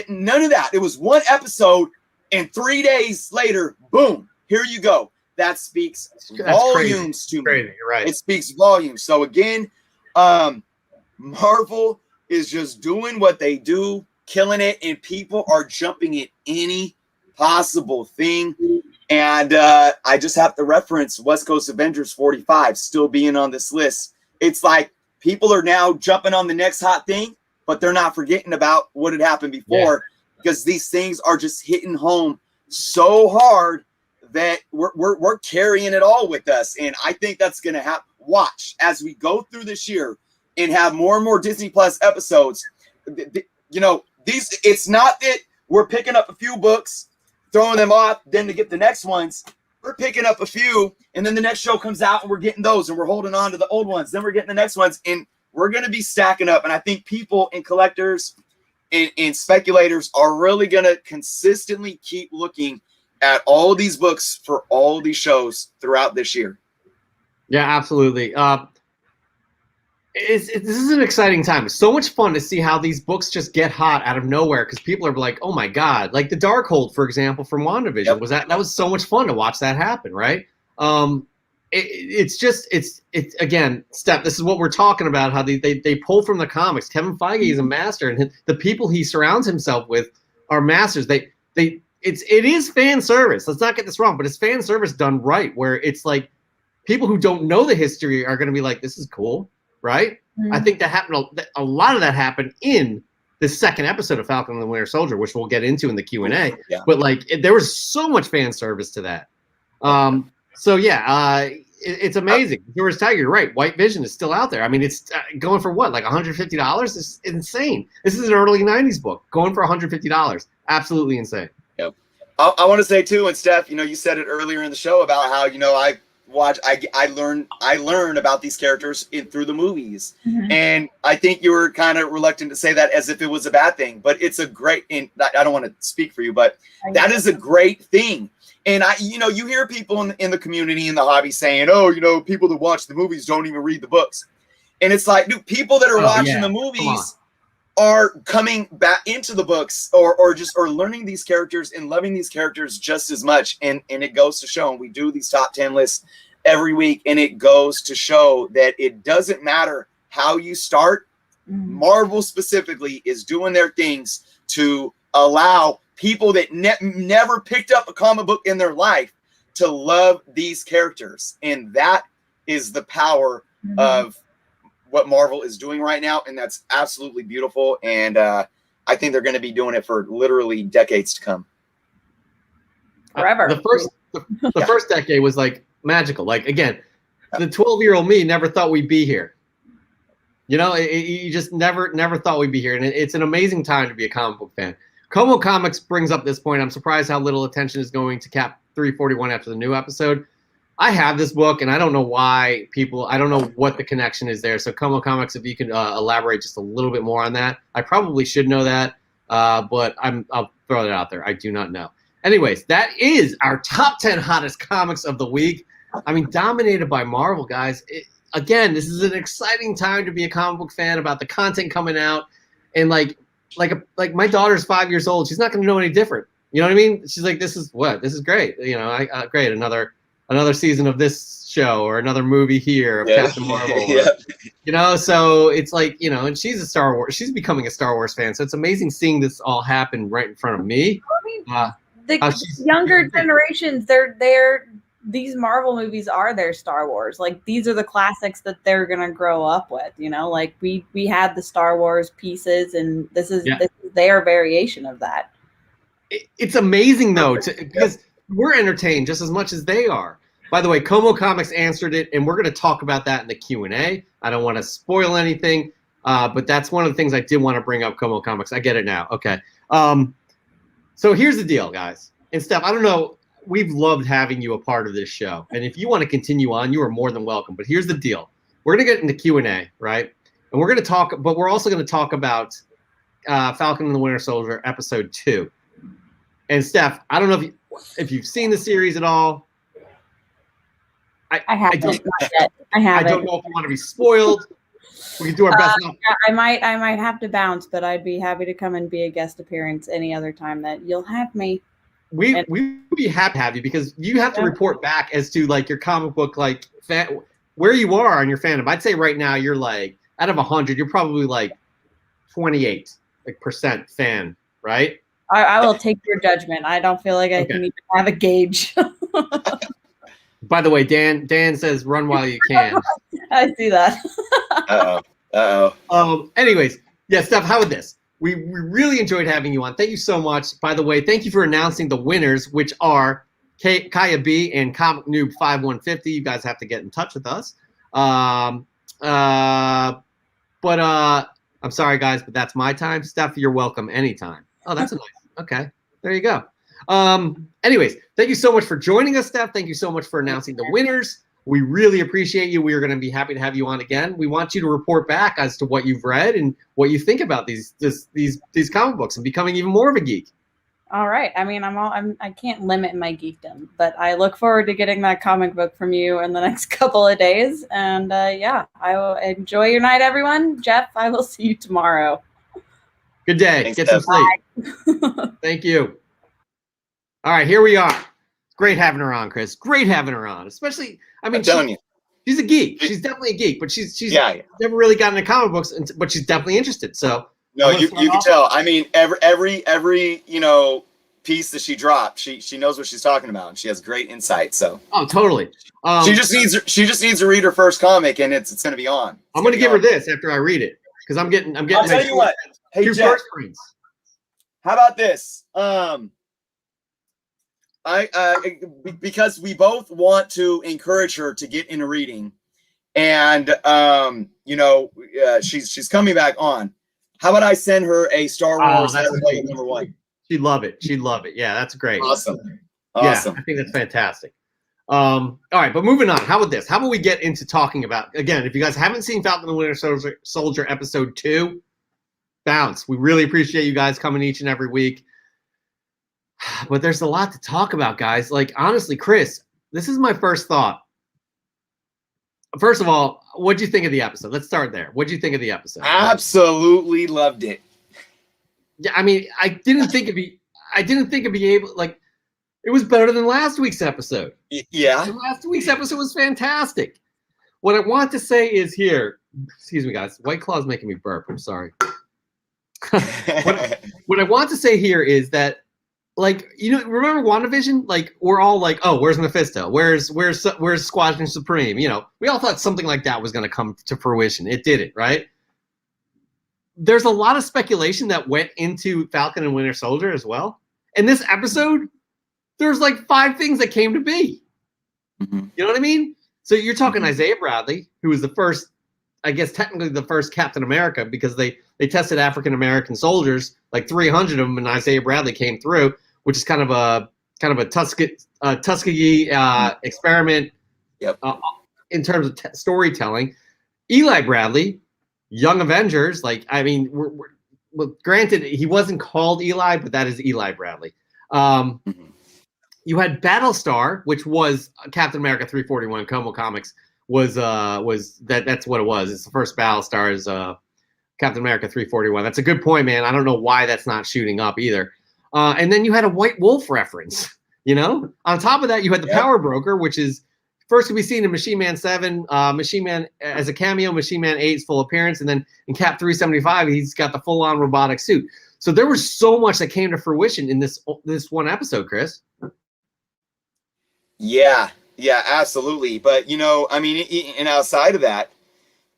None of that. It was 1 episode, and 3 days later, boom, here you go. That speaks volumes to me. Crazy. You're right. It speaks volumes. So again, Marvel is just doing what they do, killing it, and people are jumping at any possible thing. And I just have to reference West Coast Avengers 45 still being on this list. It's like people are now jumping on the next hot thing, but they're not forgetting about what had happened before because these things are just hitting home so hard that we're carrying it all with us. And I think that's going to happen. Watch as we go through this year and have more and more Disney Plus episodes. It's not that we're picking up a few books, throwing them off, then to get the next ones. We're picking up a few, and then the next show comes out, and we're getting those, and we're holding on to the old ones. Then we're getting the next ones, and we're going to be stacking up. And I think people and collectors and speculators are really going to consistently keep looking at all these books for all these shows throughout this year. Yeah, absolutely. This is an exciting time. It's so much fun to see how these books just get hot out of nowhere because people are like, "Oh my god!" Like the Darkhold, for example, from WandaVision that was so much fun to watch that happen, right? It's again, Steph. This is what we're talking about. How they pull from the comics. Kevin Feige is a master, and the people he surrounds himself with are masters. It is fan service. Let's not get this wrong, but it's fan service done right, where it's like people who don't know the history are going to be like, "This is cool." Right? Mm-hmm. I think that happened. A lot of that happened in the second episode of Falcon and the Winter Soldier, which we'll get into in the Q&A. Yeah. But there was so much fan service to that. It's amazing. Yours Tiger, you're right. White Vision is still out there. I mean, it's going for what, like $150? It's insane. This is an early '90s book going for $150. Absolutely insane. Yep. I want to say too, and Steph, you said it earlier in the show about how I learned about these characters through the movies. Mm-hmm. And I think you were kind of reluctant to say that as if it was a bad thing, but it's a great, and I don't want to speak for you, but that is a great thing. And you hear people in the community, in the hobby saying, "Oh, people that watch the movies don't even read the books." And it's like, dude, people that are watching the movies are coming back into the books or learning these characters and loving these characters just as much. And it goes to show, and we do these top 10 lists every week, and it goes to show that it doesn't matter how you start. Mm-hmm. Marvel specifically is doing their things to allow people that never picked up a comic book in their life to love these characters. And that is the power of what Marvel is doing right now, and that's absolutely beautiful. And I think they're going to be doing it for literally decades to come. forever. The first decade was like magical. Like again, the 12-year-old me never thought we'd be here. You know, you just never thought we'd be here, and it's an amazing time to be a comic book fan. Como Comics brings up this point. I'm surprised how little attention is going to Cap 341 after the new episode. I have this book, and I don't know why I don't know what the connection is there. So Como Comics, if you could elaborate just a little bit more on that. I probably should know that, but I'll throw it out there. I do not know. Anyways, that is our top 10 hottest comics of the week. I mean, dominated by Marvel, guys. Again, this is an exciting time to be a comic book fan about the content coming out. And like my daughter's 5 years old. She's not going to know any different. You know what I mean? She's like, this is great. You know, great. Another season of this show or another movie here of Captain Marvel. Or, you know, so it's like, you know, and she's becoming a Star Wars fan. So it's amazing seeing this all happen right in front of me. The younger generations, these Marvel movies are their Star Wars. Like these are the classics that they're gonna grow up with. You know, like we had the Star Wars pieces, and this is their variation of that. It's amazing though, because we're entertained just as much as they are. By the way, Como Comics answered it, and we're going to talk about that in the Q&A. I don't want to spoil anything, but that's one of the things I did want to bring up. Como Comics, I get it now. Okay. So here's the deal, guys. And Steph, I don't know. We've loved having you a part of this show. And if you want to continue on, you are more than welcome. But here's the deal. We're going to get into Q&A, right? And we're going to talk, but we're also going to talk about Falcon and the Winter Soldier episode 2. And Steph, I don't know if you've seen the series at all. I haven't. I haven't. I don't know if you want to be spoiled. We can do our best. I might have to bounce, but I'd be happy to come and be a guest appearance any other time that you'll have me. We'd be happy to have you because you have to report back as to like your comic book like fan, where you are on your fandom. I'd say right now you're like out of 100, you're probably like 28% fan, right? I will take your judgment. I don't feel like I can even have a gauge. By the way, Dan says run while you can. I see that. Anyways, yeah, Steph, how about this? We really enjoyed having you on. Thank you so much. By the way, thank you for announcing the winners, which are Kaya B and Comic Noob 5150. You guys have to get in touch with us. But I'm sorry, guys, but that's my time. Steph, you're welcome anytime. Oh, that's nice. Okay, there you go. Anyways, thank you so much for joining us, Steph. Thank you so much for announcing the winners. We really appreciate you. We are going to be happy to have you on again. We want you to report back as to what you've read and what you think about these comic books and becoming even more of a geek. All right. I mean, I can't limit my geekdom, but I look forward to getting that comic book from you in the next couple of days. And I will enjoy your night, everyone. Jeff, I will see you tomorrow. Good day. Thanks, get some sleep. Thank you. All right, here we are. Great having her on, Chris. Great having her on. Especially, I mean, she's a geek. She's definitely a geek, but she's never really gotten into comic books, but she's definitely interested. So no, you can tell. I mean, every piece that she dropped, she knows what she's talking about, and she has great insight. So totally. She just needs to read her first comic, and it's going to be on. I'm going to give her this after I read it because I'm getting. I'll tell you what. Hey, Jeff, how about this? Because we both want to encourage her to get into reading, and she's coming back on. How about I send her a Star Wars number 1? She'd love it. Yeah, that's great. Awesome. Yeah, I think that's fantastic. All right, but moving on. How about this? How about we get into talking about, again, if you guys haven't seen Falcon and the Winter Soldier episode 2, bounce. We really appreciate you guys coming each and every week. But there's a lot to talk about, guys. Like, honestly, Chris, this is my first thought. First of all, what'd you think of the episode? Let's start there. What'd you think of the episode? Absolutely loved it. Yeah, I mean, I didn't think it'd be able, like, it was better than last week's episode. Yeah. So last week's episode was fantastic. What I want to say is here, excuse me, guys. White Claw's making me burp. I'm sorry. What I want to say here is that, like, remember WandaVision? Like, we're all like, oh, where's Mephisto? Where's Squadron Supreme? We all thought something like that was going to come to fruition. It didn't, right? There's a lot of speculation that went into Falcon and Winter Soldier as well. In this episode, there's like 5 things that came to be. Mm-hmm. You know what I mean? So you're talking Isaiah Bradley, who was the first, I guess technically the first Captain America, because they tested African American soldiers, like 300 of them, and Isaiah Bradley came through, which is kind of a Tuskegee experiment. Yep. In terms of storytelling. Eli Bradley, Young Avengers, like, I mean, well, granted, he wasn't called Eli, but that is Eli Bradley. You had Battlestar, which was Captain America 341. Como Comics was that's what it was. It's the first Battlestar is Captain America 341. That's a good point, man. I don't know why that's not shooting up either. And then you had a White Wolf reference, you know? On top of that, you had the Power Broker, which is first can be seen in Machine Man 7, Machine Man as a cameo, Machine Man 8's full appearance, and then in Cap 375, he's got the full-on robotic suit. So there was so much that came to fruition in this one episode, Chris. Yeah, absolutely. But, you know, I mean, and outside of that,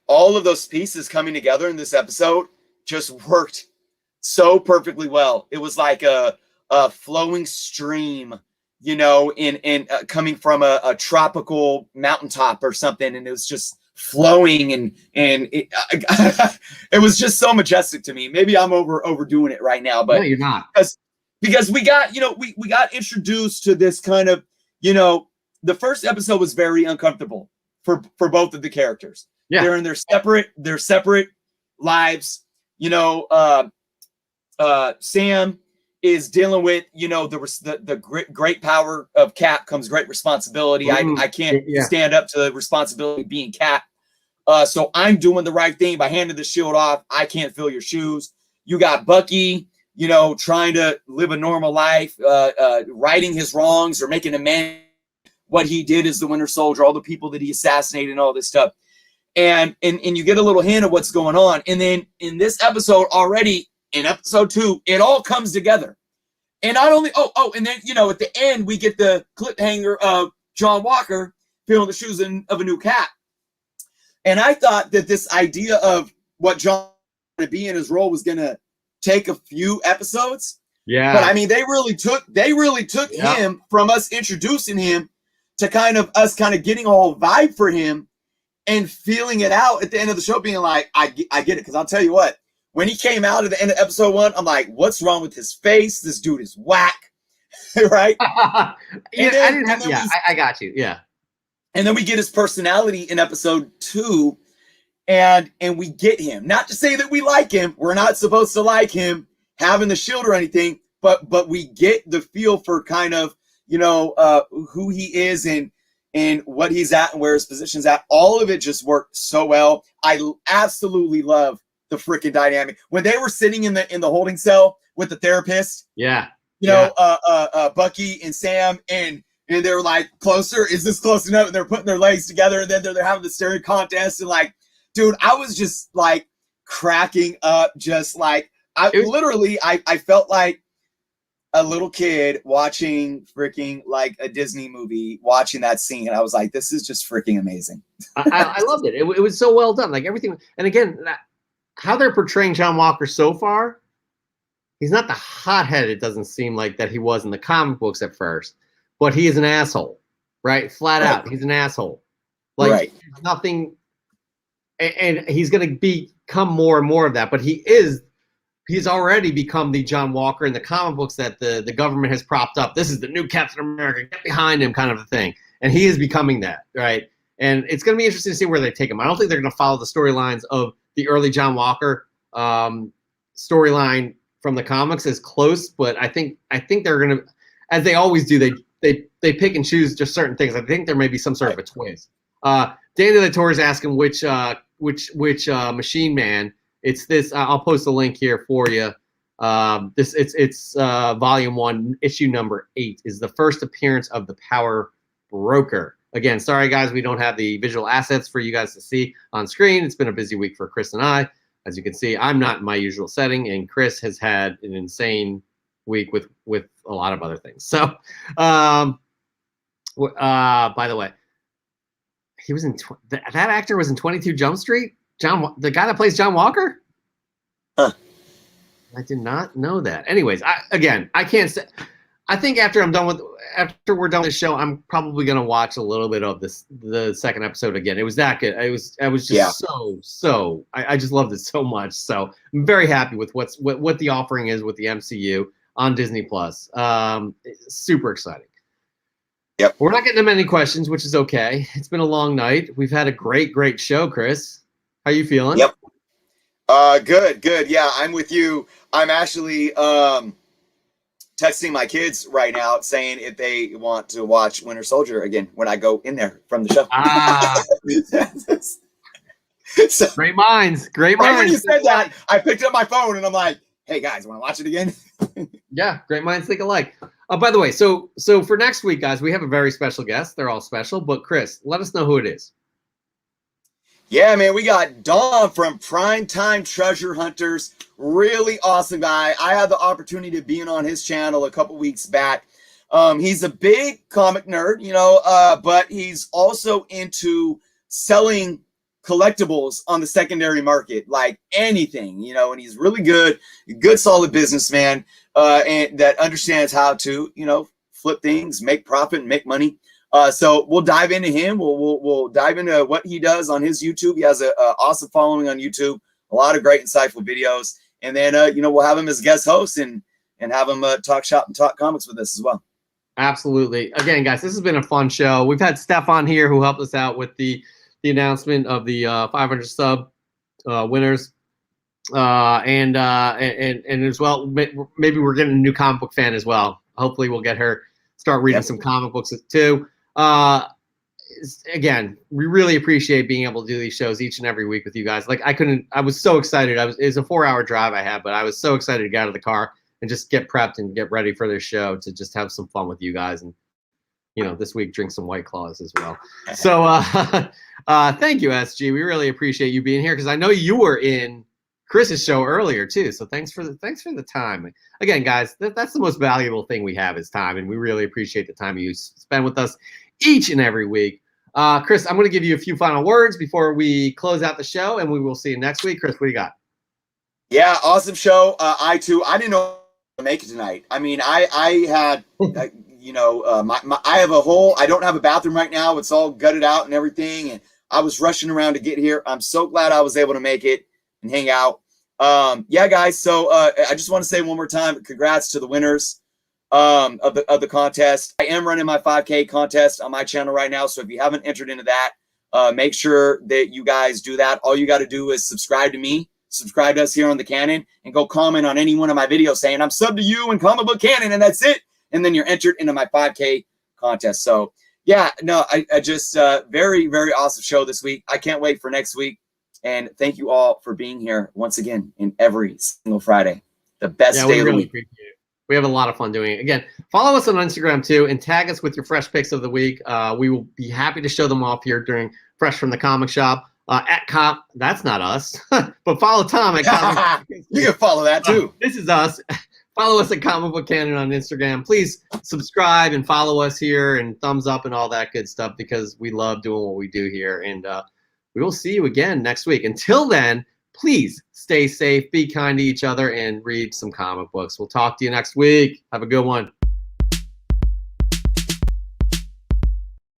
all of those pieces coming together in this episode just worked so perfectly well. It was like a flowing stream, you know, in coming from a tropical mountaintop or something, and it was just flowing, and it, it was just so majestic to me. Maybe I'm overdoing it right now, but no, you're not, because we got, you know, we got introduced to this kind of, you know, the first episode was very uncomfortable for both of the characters. Yeah, they're in their separate lives. You know, Sam is dealing with, you know, the great power of Cap comes great responsibility. I can't stand up to the responsibility of being Cap. So I'm doing the right thing by handing the shield off. I can't fill your shoes. You got Bucky, you know, trying to live a normal life, righting his wrongs or making amends. What he did as the Winter Soldier, all the people that he assassinated and all this stuff. And you get a little hint of what's going on. And then in this episode already, in episode 2, it all comes together. And not only, and then, you know, at the end, we get the cliffhanger of John Walker filling the shoes of a new Cap. And I thought that this idea of what John to be in his role was going to take a few episodes. Yeah. But I mean, they really took him from us introducing him to kind of us kind of getting a whole vibe for him and feeling it out at the end of the show, being like, I get it. Because I'll tell you what, when he came out at the end of episode 1, I'm like, what's wrong with his face? This dude is whack. Right? I got you. Yeah. And then we get his personality in episode 2, and we get him. Not to say that we like him. We're not supposed to like him having the shield or anything, but we get the feel for kind of, you know, who he is and what he's at and where his position's at. All of it just worked so well. I absolutely love the freaking dynamic when they were sitting in the holding cell with the therapist. Yeah, you know, Bucky and Sam, and they were like, closer. Is this close enough? And they're putting their legs together, and then they're having the staring contest. And like, dude, I was just like cracking up, just like I felt like a little kid watching freaking like a Disney movie, watching that scene. And I was like, this is just freaking amazing. I loved it. It was so well done. Like everything. And again, how they're portraying John Walker so far, he's not the hothead. It doesn't seem like that he was in the comic books at first, but he is an asshole, right? Flat out. He's an asshole. Like nothing. And he's going to become more and more of that, but he's already become the John Walker in the comic books that the government has propped up. This is the new Captain America, get behind him kind of a thing. And he is becoming that, right? And it's going to be interesting to see where they take him. I don't think they're going to follow the storylines of the early John Walker storyline from the comics as close, but I think they're going to, as they always do, they pick and choose just certain things. I think there may be some sort of a twist. Danny Latorre is asking which Machine Man. It's this. I'll post a link here for you. It's volume 1, issue number 8 is the first appearance of the Power Broker. Again, sorry guys, we don't have the visual assets for you guys to see on screen. It's been a busy week for Chris and I. As you can see, I'm not in my usual setting, and Chris has had an insane week with a lot of other things. So, by the way, he was in that actor was in 22 Jump Street. The guy that plays John Walker? Huh. I did not know that. Anyways, I can't say. I think after we're done with the show, I'm probably gonna watch a little bit of the second episode again. It was that good. I was just I just loved it so much. So I'm very happy with what the offering is with the MCU on Disney Plus. Super exciting. Yep. We're not getting to many questions, which is okay. It's been a long night. We've had a great show, Chris. How you feeling? Yep. Good. Yeah, I'm with you. I'm actually texting my kids right now saying if they want to watch Winter Soldier again when I go in there from the show. So, great minds. Right when you said that, I picked up my phone and I'm like, hey guys, want to watch it again? Yeah, great minds think alike. By the way, so for next week, guys, we have a very special guest. They're all special, but Chris, let us know who it is. Yeah, man, we got Dom from Primetime Treasure Hunters. Really awesome guy. I had the opportunity to be on his channel a couple weeks back. He's a big comic nerd, but he's also into selling collectibles on the secondary market, like anything, and he's really good solid businessman, and that understands how to, flip things, make profit, and make money. So we'll dive into him. We'll dive into what he does on his YouTube. He has an awesome following on YouTube, a lot of great insightful videos. And then, we'll have him as guest host and have him talk shop and talk comics with us as well. Absolutely. Again, guys, this has been a fun show. We've had Steph on here who helped us out with the announcement of the 500 sub winners. And as well, maybe we're getting a new comic book fan as well. Hopefully we'll get her start reading some comic books too. Again, we really appreciate being able to do these shows each and every week with you guys. Like I was so excited. It was a 4-hour drive I had, but I was so excited to get out of the car and just get prepped and get ready for this show to just have some fun with you guys. And, this week drink some White Claws as well. So thank you, SG. We really appreciate you being here because I know you were in Chris's show earlier too. So thanks for the time. Again, guys, that's the most valuable thing we have is time, and we really appreciate the time you spend with us each and every week. Chris, I'm going to give you a few final words before we close out the show, and we will see you next week. Chris, what do you got? Yeah, awesome show. I didn't know to make it tonight. I mean, I had, I have a whole, I don't have a bathroom right now. It's all gutted out and everything. And I was rushing around to get here. I'm so glad I was able to make it and hang out. Yeah, guys. So I just want to say one more time, congrats to the winners of the contest. I am running my 5K contest on my channel right now. So if you haven't entered into that, make sure that you guys do that. All you got to do is subscribe to me, subscribe to us here on the Canon, and go comment on any one of my videos saying I'm sub to you and Comic Book Canon, and that's it. And then you're entered into my 5K contest. So yeah, no, I just very, very awesome show this week. I can't wait for next week. And thank you all for being here once again in every single Friday. The best day of the week. Appreciate it. We have a lot of fun doing it. Again, follow us on Instagram too and tag us with your fresh picks of the week. We will be happy to show them off here during Fresh from the Comic Shop. At Cop, that's not us, but follow Tom at Comic. You can follow that too. This is us. Follow us at Comic Book Canon on Instagram. Please subscribe and follow us here and thumbs up and all that good stuff because we love doing what we do here. And we will see you again next week. Until then, please stay safe, be kind to each other, and read some comic books. We'll talk to you next week. Have a good one.